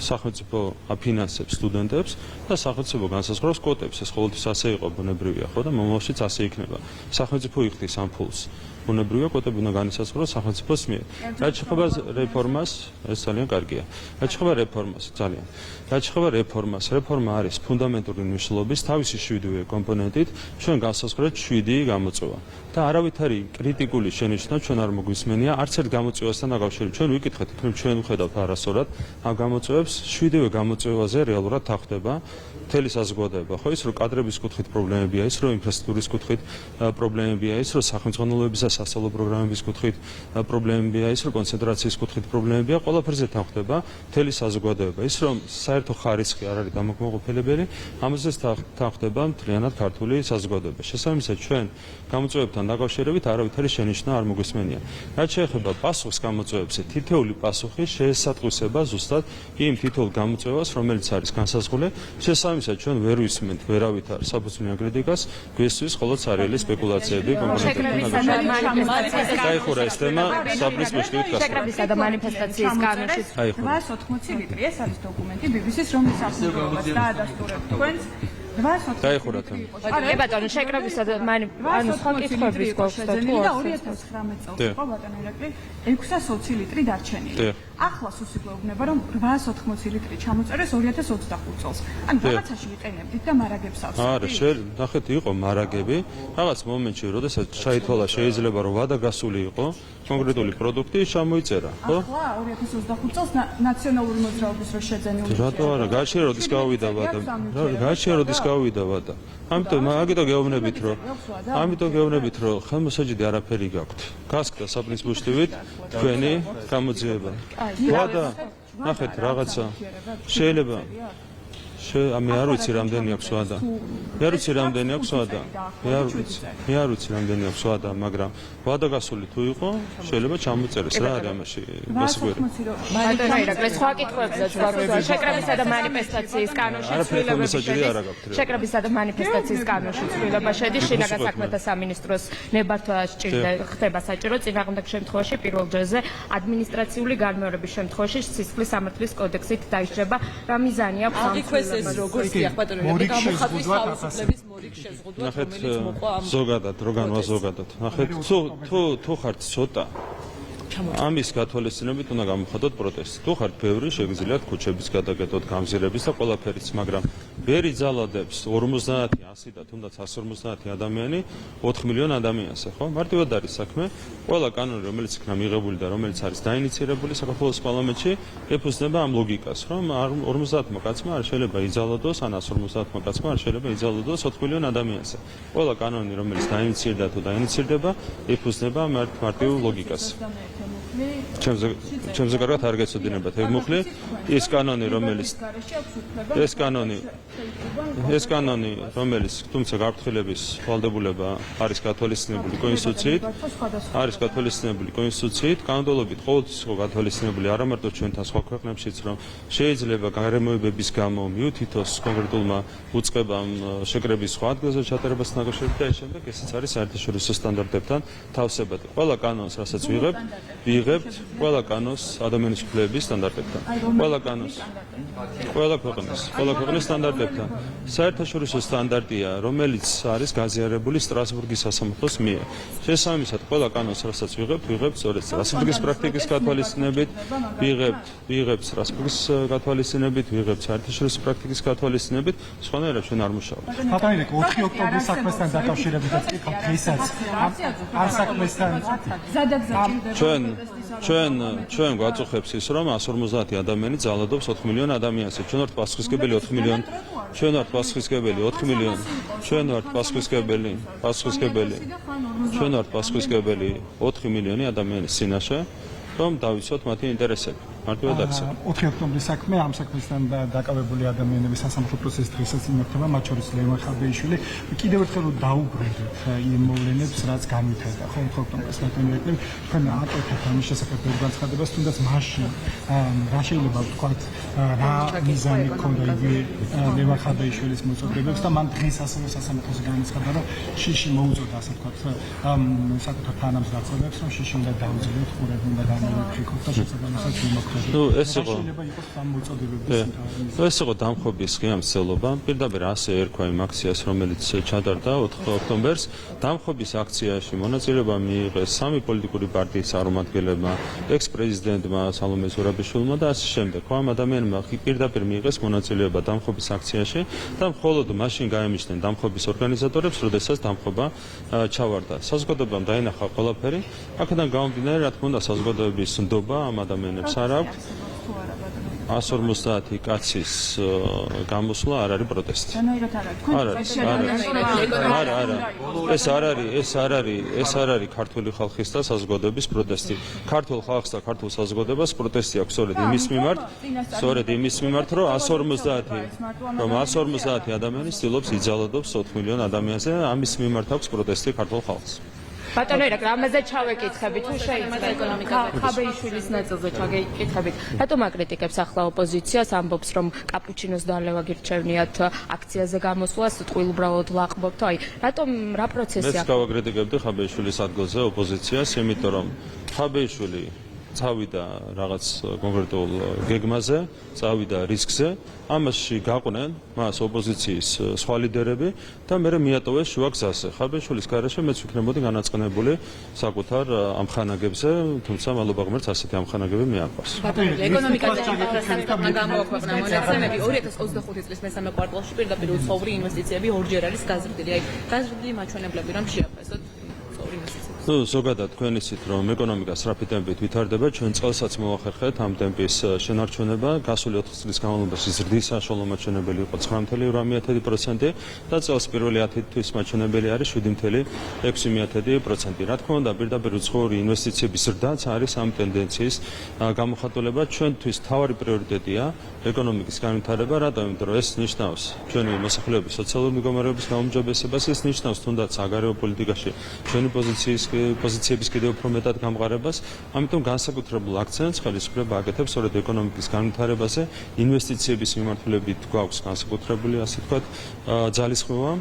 სახელმწიფო აფინანსებს სტუდენტებს და სახელმწიფო განსაზღვროს კვოტებს ეს ყოველთვის ასე იყო ბუნებრივია ხო და მომავალშიც ასე იქნება სახელმწიფო იხდის ამ ფულს ბუნებრივია, კვოტები უნდა განისაზღვროს სახელმწიფოს მიერ. რაც შეეხება რეფორმას, ეს ძალიან კარგია. რაც შეეხება რეფორმას, ძალიან. რაც შეეხება რეფორმას, რეფორმა არის ფუნდამენტური მნიშვნელობის თავისი 7 კომპონენტით, ჩვენ განსაზღვრეთ 7 გამოწვევა. და არავითარი კრიტიკული შენიშვნა ჩვენ არ მოგვისმენია არც ერთ გამოწვევასთან დაკავშირებით. ჩვენ ვიკითხეთ, თუმცა ჩვენ ვხედავთ არასწორად ამ გამოწვევებს, 7 გამოწვევაზე რეალურად თანხდება მთელი საზოგადოება. ხო ის რომ კადრების კუთხით პრობლემებია, ის რომ ინფრასტრუქტურის კუთხით პრობლემებია, ის რომ სახელმწიფოების და სასწავლო პროგრამების კუთხით პრობლემებია, ის რომ კონცენტრაციის კუთხით პრობლემებია, ყველაფერზე თანხდება მთელი საზოგადოება. ის რომ საერთო ხარისხი არ არის დამოკმაყოფილებელი, ამაზე თანხდება მთლიანად ქართული საზოგადოება. შესაბამისად, ჩვენ გამოწვევებთან დაკავშირებით არავითარი შენიშვნა არ მოგვისმენია. რაც შეეხება პასუხს გამოწვევებზე, თითოეული პასუხი შეესატყვისება ზუსტად იმ თითოეულ გამოწვევას, რომელიც არის განსაზღვრული. შესაბამისად, ჩვენ ვერ ვისმენთ ვერავითარ საფუძვლიან კრიტიკას, გვესვის მხოლოდ სარიელი სპეკულაციები გაიხურა ეს თემა საბრის მოშლით გასა. შეკრებისა და მანიფესტაციის კანონში 880 ლიტრი, ეს არის დოკუმენტი BBC-ს, რომლის საფუძველობას დაადასტურებთ თქვენს. გაიხურა თემა. კი ბატონო, შეკრებისა და ანუ სხვა კითხვების გვაქვს და თუ 2019 წელს იყო ბატონო ირაკლი 620 ლიტრი დარჩენილი. ახლა უსიკვეუბნება რომ 880 ლიტრი ჩამოწერეს 2025 წელს. ანუ რაღაცაში ვიყენებდით და მარაგებს ავსებდით. არა, ნახეთ, იყო მარაგები. რაღაც მომენტში, როდესაც ჩაითვალა შეიძლება რომ ვადაგასული იყო კონკრეტული პროდუქტი ჩამოიწერა, ხო? ახლა 2025 წელს ნაციონალური მოძრაობის რო შეძენილი. რატო არა, გაჩერდა როდის გავიდა ვადა. გაჩერდა როდის გავიდა ვადა. ამიტომ გეუბნებით რომ ხელმოსაჯიდი არაფერი გაქვთ. გასკდა საბრის მოშლივით თქვენი გამოძიება. ვადა, ნახეთ რაღაცა შეიძლება მე არ ვიცი რამდენი აქვს ვადა. მე არ ვიცი რამდენი აქვს ვადა. მაგრამ ვადაგასული თუ იყო, შეიძლება ჩამოწერეს რა არის ამაში გასაკვირი. ბატონო ირაკლი, სხვა კითხვებზეც ვარ. შეკრებისა და მანიფესტაციის კანონში ცვლილებები შედის. შეკრებისა და მანიფესტაციის კანონში ცვლილება შედის. შინაგან საქმეთა სამინისტროს ნებართვა ხდება საჭირო წინააღმდეგ შემთხვევაში პირველ ჯერზე ადმინისტრაციული განმეორების შემთხვევაში სისხლის სამართლის კოდექსით დაიშრება რა მიზანი აქვს ამ ეს როგორ გიახ ბატონო გამოხატვის თავისუფლების მორიგ შეზღუდვა რომელიც მოყვა ამ ზოგადად როგანვა ზოგადად ნახეთ თუ ხართ ცოტა ამის გათვალისწინებით უნდა გამოხატოთ პროტესტი. თუ ხართ ბევრი, შეგიძლიათ ქუჩების გადაკეთოთ, გამზირების და ყველაფერიც, მაგრამ ვერ იძალადებს 50, 100 და თუნდაც 150 ადამიანი 4 მილიონ ადამიანს, ხო? მარტივად არის საქმე. ყველა კანონი, რომელიც იქნა მიღებული და რომელიც არის დაინიცირებული საქართველოს პარლამენტში, ეფუძნება ამ ლოგიკას, რომ 50 კაცმა არ შეიძლება იძალადოს, ან 150 კაცმა არ შეიძლება იძალადოს 4 მილიონ ადამიანს. ყველა კანონი, რომელიც დაინიცირდა თუ დაინიცირდება, ეფუძნება მარტივ ლოგიკას. ჩემზე კარგად არ გეცოდინებათ ეგ მუხლი ეს კანონი რომელიც თუმცა გაფრთხილების ვალდებულება არის გათვალისწინებული კონსტიტუციით კანონმდებლობით ყოველთვის იყო გათვალისწინებული არა მარტო ჩვენთან სხვა ქვეყნებშიც რომ შეიძლება გარემოებების გამო მიუთითოს კონკრეტულმა უწყებამ შეკრების სხვა ადგილზე ჩატარებას დაკავშირებით და ეს შემდეგ ესეც არის საერთაშორისო სტანდარტებთან თავსებადი ყველა კანონს რასაც ვიღებთ ყველა კანონს ადამიანის უფლებების სტანდარტებთან ყველა ქვეყნის სტანდარტებთან საერთაშორისო სტანდარტია რომელიც არის გაზიარებული სტრასბურგის სასამართლოს მიერ შესაბამისად ყველა კანონს რასაც ვიღებთ სწორედ სტრასბურგის პრაქტიკის გათვალისწინებით ვიღებთ სტრასბურგის გათვალისწინებით ვიღებთ საერთაშორისო პრაქტიკის გათვალისწინებით სხვანაირად ჩვენ არ მუშაობთ ბატონო 4 ოქტომბრის საქმესთან დაკავშირებით წიკავ დღესაც არ საქმესთან ჩვენ გვაწუხებს ის რომ 150 ადამიანი ძალადობს 4 მილიონ ადამიანს ჩვენ ვართ პასუხისმგებელი 4 მილიონ ჩვენ ვართ პასუხისმგებელი 4 მილიონ ჩვენ ვართ პასუხისმგებელი 4 მილიონი ადამიანის წინაშე რომ დავიცვათ მათი ინტერესები მარტივად არის 4 ოქტომბრის საქმე ამ საქმესთან დაკავებული ადამიანების სასამართლო პროცესი დღესაც იმართება მათ შორის ლევან ხაბეიშვილი კიდევ ერთხელ დაუბრუნდეთ იმ მოვლენებს რაც განვითარდა ხო 4 ოქტომბრის საქმეები თქვენ აკეთებთ ამის შესახებ განცხადებას თუნდაც მაშინ რა შეიძლება ვთქვათ რა მიზანი ჰქონდა იგივე ლევან ხაბეიშვილის მოწოდებებს და მან დღეს ასევე სასამართლოზე განაცხადა რომ შიში მოუწოდა ასე ვთქვათ საკუთარ თანამს დაწოდებს რომ შიში უნდა დაუძლიოთ ყურები უნდა გამოვიფიქროთ და შესაბამისად ეს იყო დამხობის ღიამსწელობა. პირდაპირ ასე ერქვა იმ აქციას, რომელიც ჩატარდა 4 ოქტომბერს. დამხობის აქციაში მონაწილეობა მიიღეს 3 პოლიტიკური პარტიის წარმომადგენლებმა, ექს-პრეზიდენტმა სალომე ზურაბიშვილმა და ასე შემდეგ. ამ ადამიანებმა პირდაპირ მიიღეს მონაწილეობა დამხობის აქციაში და მხოლოდ მაშინ გაემჩნდნენ დამხობის ორგანიზატორებს, როდესაც დამხობა ჩავარდა. საზოგადოებამ დაინახა ყველაფერი. აქედან გამომდინარე, რა თქმა უნდა, საზოგადოების ნდობა ამ ადამიანებს არ აქვს. 150 კაცის გამოსვლა არ არის პროტესტი. ეს არ არის ქართული ხალხის და საზოგადოების პროტესტი. ქართულ ხალხს და ქართულ საზოგადოებას პროტესტი აქვს სწორედ იმის მიმართ, რომ 150 ადამიანი ცდილობს იძალადობს 4 მილიონ ადამიანზე, ამის მიმართ აქვს პროტესტი ქართულ ხალხს. ბატონო ირაკ, რამაზე ჩავეკითხებით, თუ შეიძლება ხაბეიშვილის ნაწილზე ჩაგეკითხებით. რატომ აკრიტიკებს ახლა ოპოზიციას, ამბობს, რომ კაპუჩინოს დალევა გირჩევნიათ აქციაზე გამოსვლას, ტყუილ უბრალოდ ლაყბობთ. აი, რატომ რა პროცესია? მეც გავაკრიტიკებდი ხაბეიშვილის ადგილზე ოპოზიციას, იმიტომ რომ ხაბეიშვილი წავიდა რაღაც კონკრეტულ გეგმაზე, წავიდა რისკზე, ამაში გაყვნენ მას ოპოზიციის სხვა ლიდერები და მე მიატოვეს შუა გზაზე. ხაბეიშვილის გარეშე მეც ვიქნებოდი განაწყენებული საკუთარ ამხანაგებზე, თუმცა მადლობა ღმერთს ასეთი ამხანაგები მე არ ყავს. ეკონომიკაზე ინფრასტრუქტურა გამოაქვეყნა მონაცემები 2025 წლის მესამე კვარტალში პირდაპირ უცხოური ინვესტიციები ორჯერ არის გაზრდილი. აი, გაზრდილი მაჩვენებლები რომ შეაფასოთ უცხოური ინვესტიციები. ზოგადად თქვენ იცით, რომ ეკონომიკა სწრაფი ტემპით ვითარდება, ჩვენ წელსაც მოვახერხეთ ამ ტემპის შენარჩუნება, გასული 4 წლის განმავლობაში ზრდის საშუალო მაჩვენებელი იყო 9.8% და წელს პირველი 10 თვის მაჩვენებელი არის 7.6%. რა თქმა უნდა, პირდაპირ უცხოური ინვესტიციების ზრდაც არის ამ ტენდენციის გამოხატულება. ჩვენთვის მთავარი პრიორიტეტია ეკონომიკის განვითარება, რატომ? იმიტომ რომ ეს ნიშნავს ჩვენი მოსახლეობის სოციალური მდგომარეობის გაუმჯობესებას, ეს ნიშნავს თუნდაც საგარეო პოლიტიკაში ჩვენი პოზიციების კიდევ უფრო მეტად გამყარებას, ამიტომ განსაკუთრებულ აქცენტს ხელისუფლება აკეთებს სწორედ ეკონომიკის განვითარებაზე, ინვესტიციების მიმართულებით გვაქვს განსაკუთრებული, ასე ვთქვათ, ძალისხმევა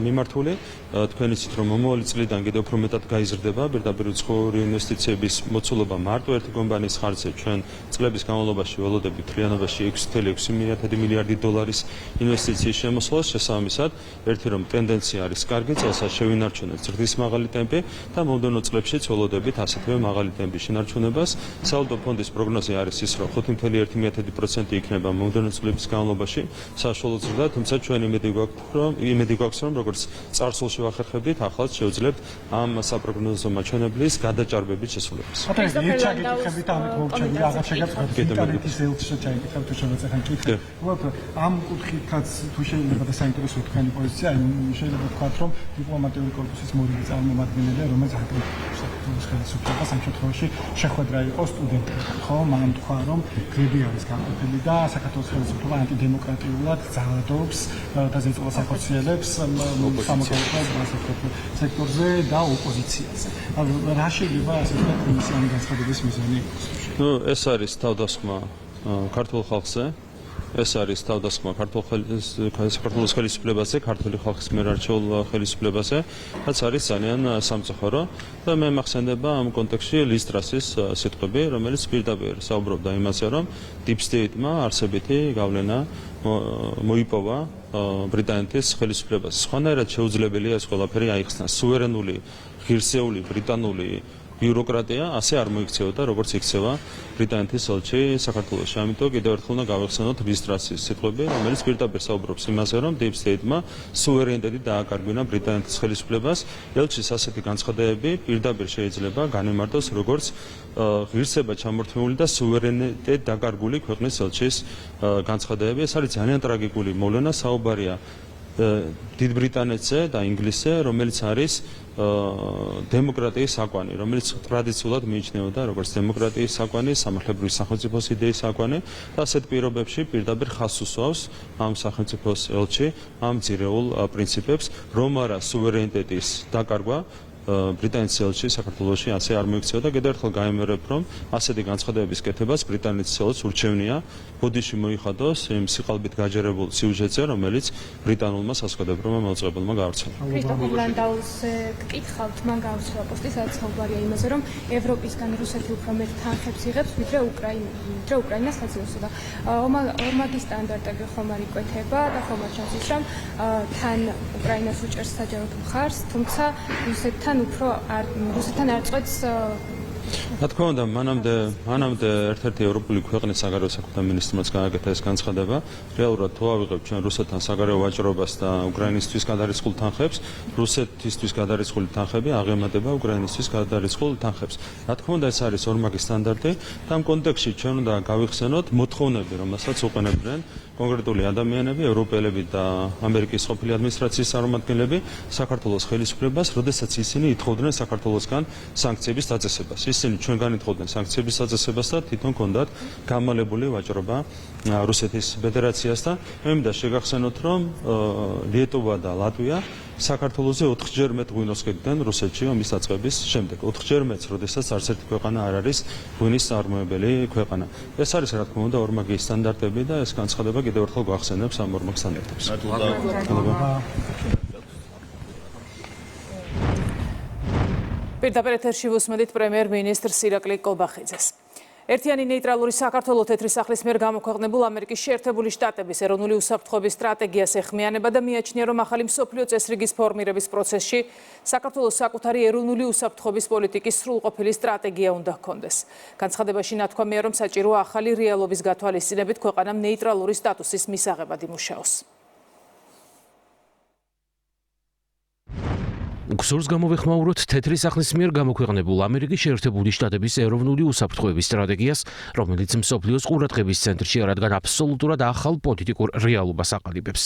მიმართული. თქვენ იცით, რომ მომავალი წლიდან კიდევ უფრო მეტად გაიზრდება პირდაპირ უცხოური ინვესტიციების მოცულობა მარტო ერთი კომპანიის ხარჯზე. ჩვენ წლების განმავლობაში ველოდებით მთლიანობაში 6.6 მილიარდი დოლარის ინვესტიციის შემოსვლას, შესაბამისად, ერთი რომ ტენდენცია არის კარგი, წელსაც შევინარჩუნეთ ზრდის მაღალი ტემპი და მომდევნო წლებშიც ველოდებით ასეთივე მაღალი ტემპის შენარჩუნებას. საავადმყოფო ფონდის პროგნოზი არის ის, რომ 5.1% იქნება მომდევნო წლების განმავლობაში საშუალო ზრდა, თუმცა ჩვენ იმედი გვაქვს, რომ როგორც წარსულში ვახერხებდით, ახლაც შევძლებთ ამ საპროგნოზო მაჩვენებლის გადაჭარბების შესრულებას. ჩაგეკითხებით ამით მოვჩები, რაღაც შეგაცხადოთ ინტერნეტის ელჩში ჩაიკითხავთ თუ შემოწე ხან კითხეთ. უბრალოდ ამ კუთხითაც თუ შეიძლება და საინტერესო თქვენი პოზიცია, შეიძლება ვთქვათ, რომ დიპლომატიური კორპუსის მორიგი წარმომადგენელია, რომელიც აკრიტიკებს საქართველოს ხელისუფლებას, ამ შემთხვევაში შეხვედრა იყო სტუდენტებთან, ხო? მან თქვა, რომ გრები არის გაყოფილი და საქართველოს ხელისუფლება ანტიდემოკრატიულად ძალადობს და ზეწოლას ახორციელებს სამოქალაქო სექტორზე და ოპოზიციაზე. რა შეიძლება ასე ვთქვათ, ამ განცხადების მიზანი იყოს? ეს არის თავდასხმა ქართულ ხალხზე. ეს არის თავდასხმა საქართველოს ხელისუფლებაზე, ქართული ხალხის მიერ არჩეულ ხელისუფლებაზე, რაც არის ძალიან სამწუხარო და მე მახსენდება ამ კონტექსტში ლის ტრასის სიტყვები, რომელიც პირდაპირ საუბრობდა იმაზე, რომ Deep State-მა არსებითი გავლენა მოიპოვა ბრიტანეთის ხელისუფლებას. სხვანაირად შეუძლებელია ეს ყველაფერი აიხსნა. სუვერენული, ღირსეული ბრიტანული ბიუროკრატია ასე არ მოიქცეოდა, როგორც იქცევა ბრიტანეთის ელჩი საქართველოში. ამიტომ კიდევ ერთხელ უნდა გავეხსენოთ ლის ტრასის სიტყვები, რომელიც პირდაპირ საუბრობს იმაზე, რომ Deep State-მა სუვერენიტეტი დააკარგვინა ბრიტანეთის ხელისუფლებას. ელჩის ასეთი განცხადებები პირდაპირ შეიძლება განემართოს როგორც ღირსება ჩამორთმეული და სუვერენიტეტ დაკარგული ქვეყნის ელჩის განცხადებები. ეს არის ძალიან ტრაგიკული მოვლენა, საუბარია დიდ ბრიტანეთზე და ინგლისზე, რომელიც არის დემოკრატიის საკვანი, რომელიც ტრადიციულად მიიჩნეოდა როგორც დემოკრატიის საკვანი, სამართლებრივი სახელმწიფოს იდეის საკვანი და ასეთ პირობებში პირდაპირ ხაზს უსვავს ამ სახელმწიფოს ელჩი ამ ძირეულ პრინციპებს, რომ არა სუვერენიტეტის დაკარგვა ბრიტანეთის ელჩი საქართველოში ასე არ მოიქცევა და კიდევ ერთხელ გაიმერებ, რომ ასეთი განცხადებების კეთებას ბრიტანეთის ელჩს ურჩევნია ბოდიში მოიხადოს იმ სიყალბით გაჯერებულ სიუჟეტზე, რომელიც ბრიტანულმა საზოგადოებრივმა მოწყებელმა გაავრცელა. კრისტოფერ ლანდაუს გკითხავთ, მან გავრცელა პოსტი, სადაც საუბარია იმაზე, რომ ევროპისგან რუსეთი უფრო მეტ თანხებს იღებს, ვიდრე უკრაინა საძიოსო და ორმაგი სტანდარტები ხომ არ იკვეთება და ხომ არ ჩანს ის, რომ თან უკრაინას უჭერს საჯაროდ მხარს, თუმცა რუსეთთან არ წყვეტს რა თქმა უნდა, მანამდე ერთ-ერთი ევროპული ქვეყნის საგარეო საქმეთა მინისტრმაც გააკეთა ეს განცხადება. რეალურად თუ ავიღებთ ჩვენ რუსეთთან საგარეო ვაჭრობას და უკრაინისთვის გადარიცხულ თანხებს, რუსეთისთვის გადარიცხული თანხები აღემატება უკრაინისთვის გადარიცხულ თანხებს. რა თქმა უნდა, ეს არის ორმაგი სტანდარტი და ამ კონტექსტში ჩვენ უნდა გავიხსენოთ მოთხოვნები, რომელსაც უყენებდნენ კონკრეტული ადამიანები, ევროპელები და ამერიკის ყოფილი ადმინისტრაციის წარმომადგენლები საქართველოს ხელისუფლებას, როდესაც ისინი ითხოვდნენ საქართველოსგან სანქციების დაწესებას. ისინი ჩვენგან ითხოვდნენ სანქციების დაწესებას და თვითონ ჰქონდათ გამალებული ვაჭრობა რუსეთის ფედერაციასთან. მე მინდა შეგახსენოთ, რომ ლიეტუვა და ლატვია საქართველოზე 4-ჯერ მეტ ღვინოს კეთდნენ რუსეთში ომის დაწყების შემდეგ. 4-ჯერ მეტს, როდესაც არც ერთი ქვეყანა არ არის ღვინის წარმოებელი ქვეყანა. ეს არის რა თქმა უნდა ორმაგი სტანდარტები და ეს განცხადება კიდევ ერთხელ გვახსენებს ამ ორმაგ სტანდარტებს. პირდაპირ ეთერში ვუსმენთ პრემიერ-მინისტრ ირაკლი კოლბახიძეს. ერთიანი ნეიტრალური საქართველოს თეთრი სახლის მიერ გამოქვეყნებულ ამერიკის შეერთებული შტატების ეროვნული უსაფრთხოების სტრატეგიას ეხმიანება და მიაჩნია, რომ ახალი მსოფლიო წესრიგის ფორმირების პროცესში საქართველოს საკუთარი ეროვნული უსაფრთხოების პოლიტიკის სრულყოფილი სტრატეგია უნდა ჰქონდეს. განცხადებაში ნათქვამია, რომ საჭიროა ახალი რეალობის გათვალისწინებით ქვეყანამ ნეიტრალური სტატუსის მისაღებად იმუშაოს. გსურს გამოვეხმაუროთ თეთრი სახლის მიერ გამოქვეყნებულ ამერიკის შეერთებული შტატების ეროვნული უსაფრთხოების სტრატეგიას, რომელიც მსოფლიოს ყურადღების ცენტრში რადგან აბსოლუტურად ახალ პოლიტიკურ რეალობას აყალიბებს.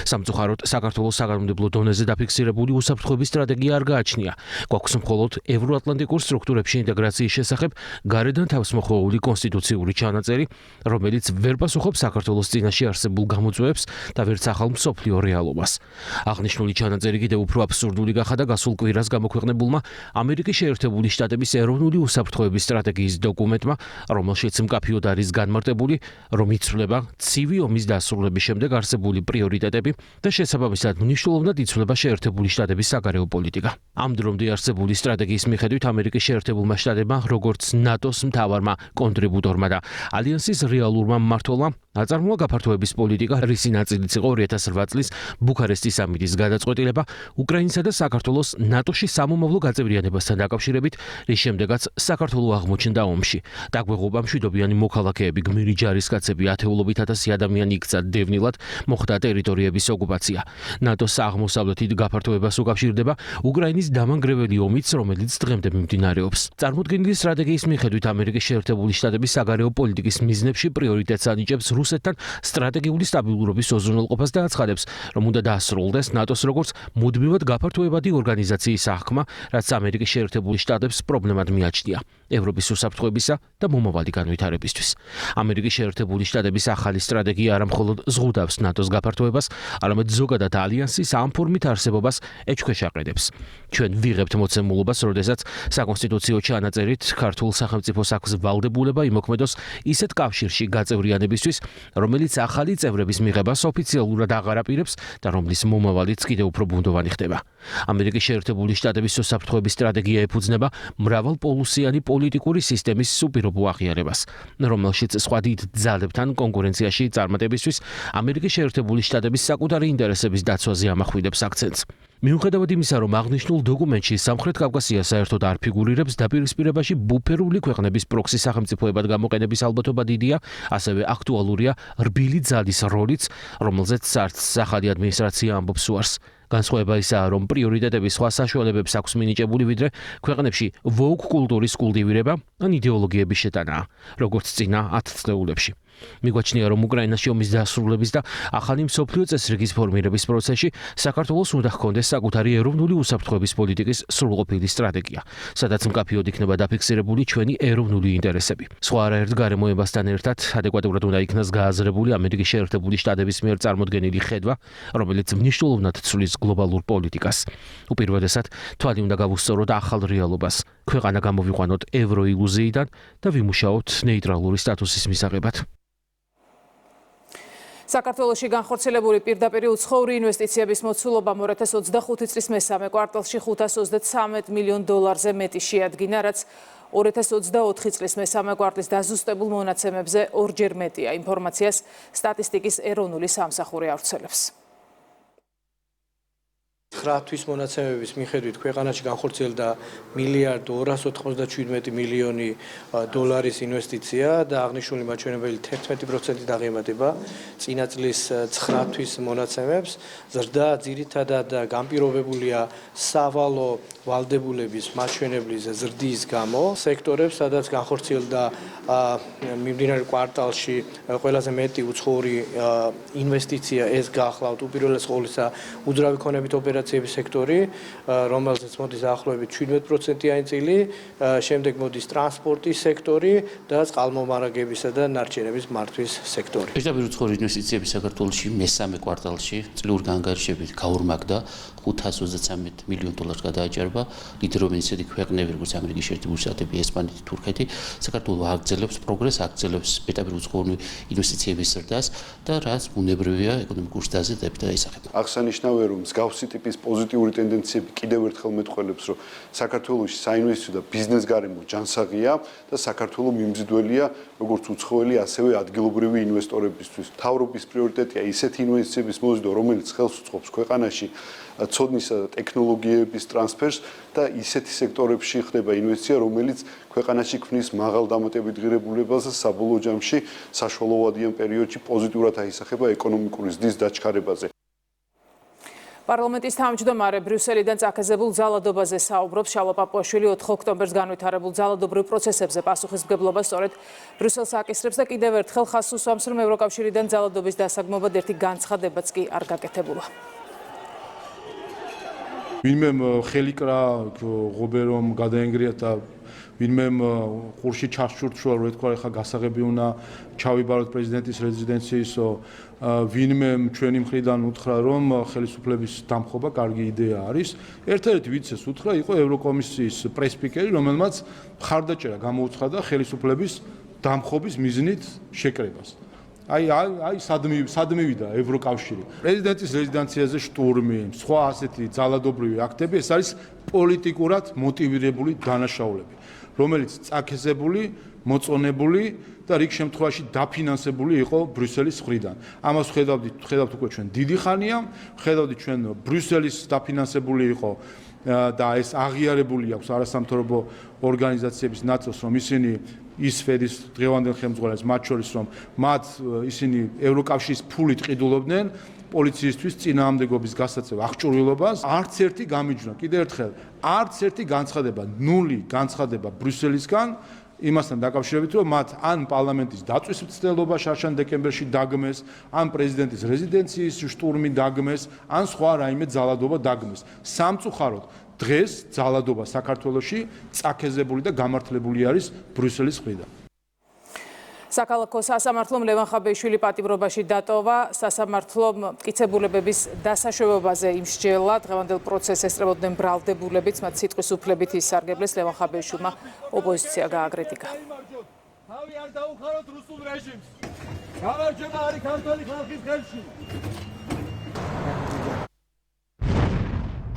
სამწუხაროდ, საქართველოს საგანმანათლებლო დონეზე დაფიქსირებული უსაფრთხოების სტრატეგია არ გააჩნია. გვაქვს მხოლოდ ევროატლანტიკურ სტრუქტურებში ინტეგრაციის შესახებ გარედან თავსმოხვეული კონსტიტუციური ჩანაწერი, რომელიც ვერ პასუხობს საქართველოს წინაშე არსებულ გამოწვევებს და ვერც ახალ მსოფლიო რეალობას. აღნიშნული ჩანაწერი კიდევ უფრო აბსურდული გახადა გასულ კვირას გამოქვეყნებულმა ამერიკის შეერთებული შტატების ეროვნული უსაფრთხოების სტრატეგიის დოკუმენტმა, რომელშიც მკაფიოდ არის განმარტებული, რომ იცვლება ცივი ომის დასრულების შემდეგ არსებული პრიორიტეტები და შესაბამისად მნიშვნელოვნად იცვლება შეერთებული შტატების საგარეო პოლიტიკა. ამ დრომდე არსებული სტრატეგიის მიხედვით ამერიკის შეერთებულმა შტატებმა, როგორც ნატოს მთავარმა კონტრიბუტორმა და ალიანსის რეალურმა მმართველმა, აწარმოა გაფართოების პოლიტიკა, რისი ნაწილიც იყო 2008 წლის ბუქარესტის სამიტის გადაწყვეტილება უკრაინისა და საქართველოს ნატოში სამომავლო გაწევრიანებასთან დაკავშირებით, რის შემდეგაც საქართველო აღმოჩნდა ომში. დაგვეღობა მშვიდობიანი მოქალაქეები, გმირი ჯარისკაცები, ათეულობით ათასი ადამიანი იქცა დევნილად, მოხდა ტერიტორიების ოკუპაცია. ნატოს აღმოსავლეთით გაფართოებას უკავშირდება უკრაინის დამანგრეველი ომიც, რომელიც დღემდე მიმდინარეობს. წარმოდგენილი სტრატეგიის მიხედვით ამერიკის შეერთებული შტატების საგარეო პოლიტიკის მიზნებში პრიორიტეტს ანიჭებს რუსეთთან სტრატეგიული სტაბილურობის უზრუნველყოფას და აცხადებს, რომ უნდა დაასრულდეს ნატოს როგორც მუდმივად გაფართოებადი ორგანიზაციის აღქმა, რაც ამერიკის შეერთებული შტატებს პრობლემად მიაჩნია ევროპის უსაფრთხოებისა და მომავალი განვითარებისთვის. ამერიკის შეერთებული შტატების ახალი სტრატეგია არა მხოლოდ ზღუდავს ნატოს გაფართოებას, არამედ ზოგადად ალიანსის ამ ფორმით არსებობას ეჭქვეშ აყენებს. ჩვენ ვიღებთ მოცემულობას, როდესაც საკონსტიტუციო ჩანაწერით ქართულ სახელმწიფოს აქვს ვალდებულება იმოქმედოს ისეთ კავშირში გაწევრიანებისთვის, რომელიც ახალი წევრების მიღებას ოფიციალურად აღარ აპირებს და რომლის მომავალიც კიდევ უფრო ბუნდოვანი ხდება. ამერიკის შეერთებული შტატების უსაფრთხოების სტრატეგია ეფუძნება მრავალპოლუსიანი პოლიტიკური სისტემის სუპირობო აღიარებას, რომელშიც სხვა დიდ ძალებთან კონკურენციაში წარმატებისთვის ამერიკის შეერთებული შტატების საკუთარი ინტერესების დაცვაზე ამახვილებს აქცენტს. მიუხედავად იმისა, რომ აღნიშნულ დოკუმენტში სამხრეთ კავკასია საერთოდ არ ფიგურირებს, დაპირისპირებაში ბუფერული ქვეყნების პროქსი სახელმწიფოებად გამოყენების ალბათობა დიდია, ასევე აქტუალურია რბილი ძალის როლიც, რომელზეც არც ახალი ადმინისტრაცია ამბობს უარს. განსხვავება ისაა, რომ პრიორიტეტები სხვა საშუალებებს აქვს მინიჭებული, ვიდრე ქვეყნებში ვოუკ კულტურის კულტივირება ან იდეოლოგიების შეტანაა, როგორც წინა 10 წლეულებში. მიგვაჩნია, რომ უკრაინაში ომის დასრულების და ახალი მსოფლიო წესრიგის ფორმირების პროცესში საქართველოს უნდა ჰქონდეს საკუთარი ეროვნული უსაფრთხოების პოლიტიკის სრულყოფილი სტრატეგია, სადაც მკაფიოდ იქნება დაფიქსირებული ჩვენი ეროვნული ინტერესები. სხვა არაერთ გარემოებასთან ერთად ადეკვატურად უნდა იქნას გააზრებული ამერიკის შეერთებული შტატების მიერ წარმოდგენილი ხედვა, რომელიც მნიშვნელოვნად ცვლის გლობალურ პოლიტიკას. უპირველესად, თვალი უნდა გავუსწოროთ ახალ რეალობას, ქვეყანა გამოვიყვანოთ ევროილუზიიდან და ვიმუშაოთ ნეიტრალური სტატუსის მისაღებად. საქართველოში განხორციელებული პირდაპირ უცხოური ინვესტიციების მოცულობა 2025 წლის მესამე კვარტალში $533 მილიონ მეტი შეადგინა, რაც 2024 წლის მესამე კვარტლის დაზუსტებულ მონაცემებზე ორჯერ მეტია. ინფორმაციას სტატისტიკის ეროვნული სამსახური ავრცელებს. 9 თვის მონაცემების მიხედვით ქვეყანაში განხორციელდა $1.297 მილიონი ინვესტიცია და აღნიშნული მაჩვენებელი 11% აღემატება წინა წლის 9 თვის მონაცემებს. ზრდა ძირითადად განპირობებულია სავალო ვალდებულების მაჩვენებლის ზრდის გამო. სექტორებს, სადაც განხორციელდა მიმდინარე კვარტალში ყველაზე მეტი უცხოური ინვესტიცია, ეს გახლავთ უპირველეს ყოვლისა უძრავი ქონებით ოპერაციების სექტორი, რომელზეც მოდის დაახლოებით 17%-იანი წილი, შემდეგ მოდის ტრანსპორტის სექტორი და წყალმომარაგებისა და ნარჩენების მართვის სექტორი. პირდაპირ უცხოური ინვესტიციები საქართველოში მესამე კვარტალში წლიური განგარიშებით გაორმაგდა $533 მილიონ გადააჭარბა. ლიდერობენ ისეთი ქვეყნები, როგორც ამერიკის შეერთებული შტატები, ესპანეთი, თურქეთი. საქართველო აგრძელებს პროგრესს, აგრძელებს პირდაპირ უცხოური ინვესტიციების ზრდას და რაც ბუნებრივია ეკონომიკურ დაზრდებით და ისახება. აღსანიშნავია, რომ მსგავსი ტიპის პოზიტიური ტენდენციები კიდევ ერთხელ მეტყველებს, რომ საქართველოში საინვესტიციო და ბიზნეს გარემო ჯანსაღია და საქართველო მიმზიდველია როგორც უცხოელი, ასევე ადგილობრივი ინვესტორებისთვის. მთავრობის პრიორიტეტია ისეთი ინვესტიციების მოზიდვა, რომელიც ხელს უწყობს ქვეყანაში ცოდნისა და ტექნოლოგიების ტრანსფერს და ისეთი სექტორებში ხდება ინვესტიცია, რომელიც ქვეყანაში ქმნის მაღალ დამატებით ღირებულებას და საბოლოო ჯამში საშუალოვადიან პერიოდში პოზიტიურად აისახება ეკონომიკური ზრდის დაჩქარებაზე. პარლამენტის თავმჯდომარე ბრიუსელიდან წაქეზებულ ძალადობაზე საუბრობს. შალვა პაპუაშვილი 4 ოქტომბერს განვითარებულ ძალადობრივ პროცესებზე პასუხისმგებლობას სწორედ ბრიუსელს აკისრებს და კიდევ ერთხელ ხაზს უსვამს, რომ ევროკავშირიდან ძალადობის დასაგმობად ერთი განცხადებაც კი არ გაკეთებულა. ვინმე ხელიკრა ღობერომ გადაენგრია და ვინმე ყურში ჩახშურთშუა რო ეთქვა ხა გასაღები უნდა ჩავიბაროთ პრეზიდენტის რეზიდენციისო ვინმე ჩვენი მხრიდან უთხრა რომ ხელისუფლების დამხობა კარგი იდეა არის. ერთ-ერთი ვინც ეს უთხრა იყო ევროკომისიის პრესპიკერი, რომელმაც მხარდაჭერა გამოუცხადა ხელისუფლების დამხობის მიზნით შეკრებას. აი სად მივიდა ევროკავშირი. პრეზიდენტის რეზიდენციაზე შტურმი, სხვა ასეთი ძალადობრივი აქტები, ეს არის პოლიტიკურად მოტივირებული დანაშაულები, რომელიც წაქეზებული, მოწონებული და რიგ შემთხვევაში დაფინანსებული იყო ბრიუსელის მხრიდან. ამას ხედავთ უკვე ჩვენ დიდი ხანია, ხედავთ ჩვენ ბრიუსელის დაფინანსებული იყო და ეს აღიარებული აქვს არასამთავრობო ორგანიზაციების ნაწილს, რომ ისინი ის სფერის დღევანდელ ხელმძღვანელს, მათ შორის რომ მათ ისინი ევროკავშირის ფულით ყიდულობდნენ პოლიციისთვის წინააღმდეგობის გასაცემ აღჭურვილობას. არც ერთი გამიჯვნა, კიდევ ერთხელ, არც ერთი განცხადება, ნული განცხადება ბრიუსელისგან იმასთან დაკავშირებით, რომ მათ ან პარლამენტის დაწვის მცდელობა შარშან დეკემბერში დაგმეს, ან პრეზიდენტის რეზიდენციის შტურმი დაგმეს, ან სხვა რაიმე ძალადობა დაგმეს. სამწუხაროდ დღეს ძალადობა საქართველოში წაქეზებული და გამართლებული არის ბრიუსელის მხრიდან. საქალაქო სასამართლომ ლევან ხაბეიშვილი პატიმრობაში დატოვა. სასამართლომ მტკიცებულებების დასაშვებაზე იმსჯელა. დღევანდელ პროცესს ესწრებოდნენ ბრალდებულებიც, მათ სიტყვის უფლებით ისარგებლეს. ლევან ხაბეიშვილმა ოპოზიცია გააკრიტიკა. თავი არ დაუხაროთ რუსულ რეჟიმს. გამარჯვება არის ქართული ხალხის ხელში.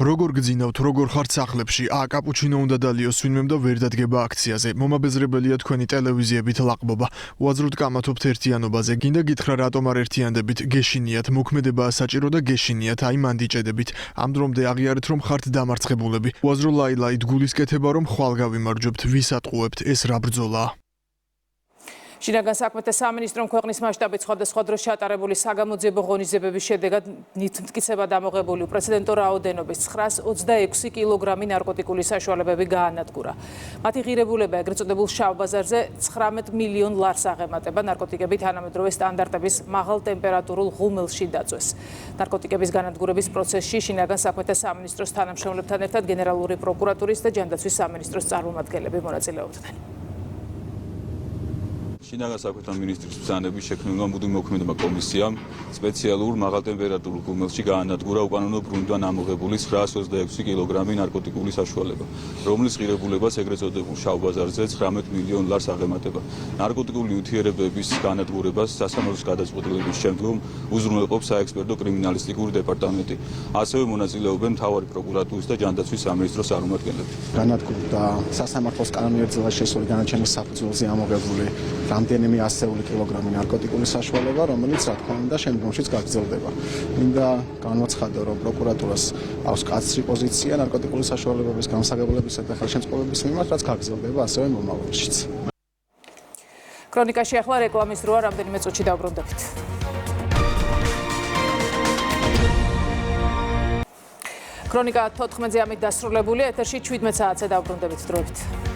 როგორ გძინავთ, როგორ ხართ სახლებში, კაპუჩინო უნდა დალიოს ვინმემ და ვერ დადგება აქციაზე. მომაბეზრებელია თქვენი ტელევიზიებით ლაყბობა. უაზროდ კამათობთ ერთიანობაზე. გინდა გითხრა რატომ არ ერთიანდებით? გეშინიათ, მოქმედებაა საჭირო და გეშინიათ, აი მანდიჭედებით. ამ დრომდე აღიარეთ, რომ ხართ დამარცხებულები. უაზრო ლაილაით გულისკეთება, რომ ხვალ გავიმარჯვებთ, ვის ატყუებთ, ეს რა ბრძოლაა? შინაგან საქმეთა სამინისტრომ ქვეყნის მასშტაბით სხვადასხვა დროს ჩატარებული საგამოძიებო ღონისძიებების შედეგად მტკიცებად ამოღებული უპრეცედენტო რაოდენობის 926 კილოგრამი ნარკოტიკული საშუალებები გაანადგურა. მათი ღირებულება ეგრეთ წოდებულ შავ ბაზარზე 19 მილიონ ლარს აღემატება. ნარკოტიკები თანამედროვე სტანდარტების მაღალ ტემპერატურულ ღუმელში დაწვეს. ნარკოტიკების განადგურების პროცესში შინაგან საქმეთა სამინისტროს თანამშრომლებთან ერთად გენერალური პროკურატურის და ჯანდაცვის სამინისტროს წარმომადგენლები მონაწილეობდნენ. შინაგან საქმეთა მინისტრის ბრძანების შექმნილმა მუდმივმოქმედებმა კომისიამ სპეციალურ მაღალტემპერატურულ ღუმელში გაანადგურა უკანონო ბრუნვიდან ამოღებული 926 კილოგრამი ნარკოტიკული საშუალება, რომლის ღირებულებას ეგრეთ წოდებულ შავ ბაზარზე 19 მილიონ ლარს აღემატება. ნარკოტიკული ნივთიერებების განადგურებას სასამართლოს გადაწყვეტილების შემდგომ უზრუნველყოფს საექსპერტო კრიმინალისტიკური დეპარტამენტი. ასევე მონაწილეობენ მთავარი პროკურატურის და ჯანდაცვის სამინისტროს წარმომადგენლები. განადგურდა სასამართლოს კანონიერწილად შესული განაჩენის საფუძველზე ამოღებული რამდენიმე ასეული კილოგრამი ნარკოტიკული საშუალება, რომელიც რა თქმა უნდა შემდგომშიც გაგრძელდება. მინდა განვაცხადო, რომ პროკურატურას აქვს კაცრი პოზიცია ნარკოტიკული საშუალებების გამსაგებლებისა და ხელშემწყობების მიმართ, რაც გაგრძელდება ასევე მომავალშიც. ქრონიკაში ახლა რეკლამის დროა, რამდენიმე წუთში დავბრუნდებით. ქრონიკა 14-ზე ამით დასრულებულია, ეთერში 17 საათზე დავბრუნდებით დროებით.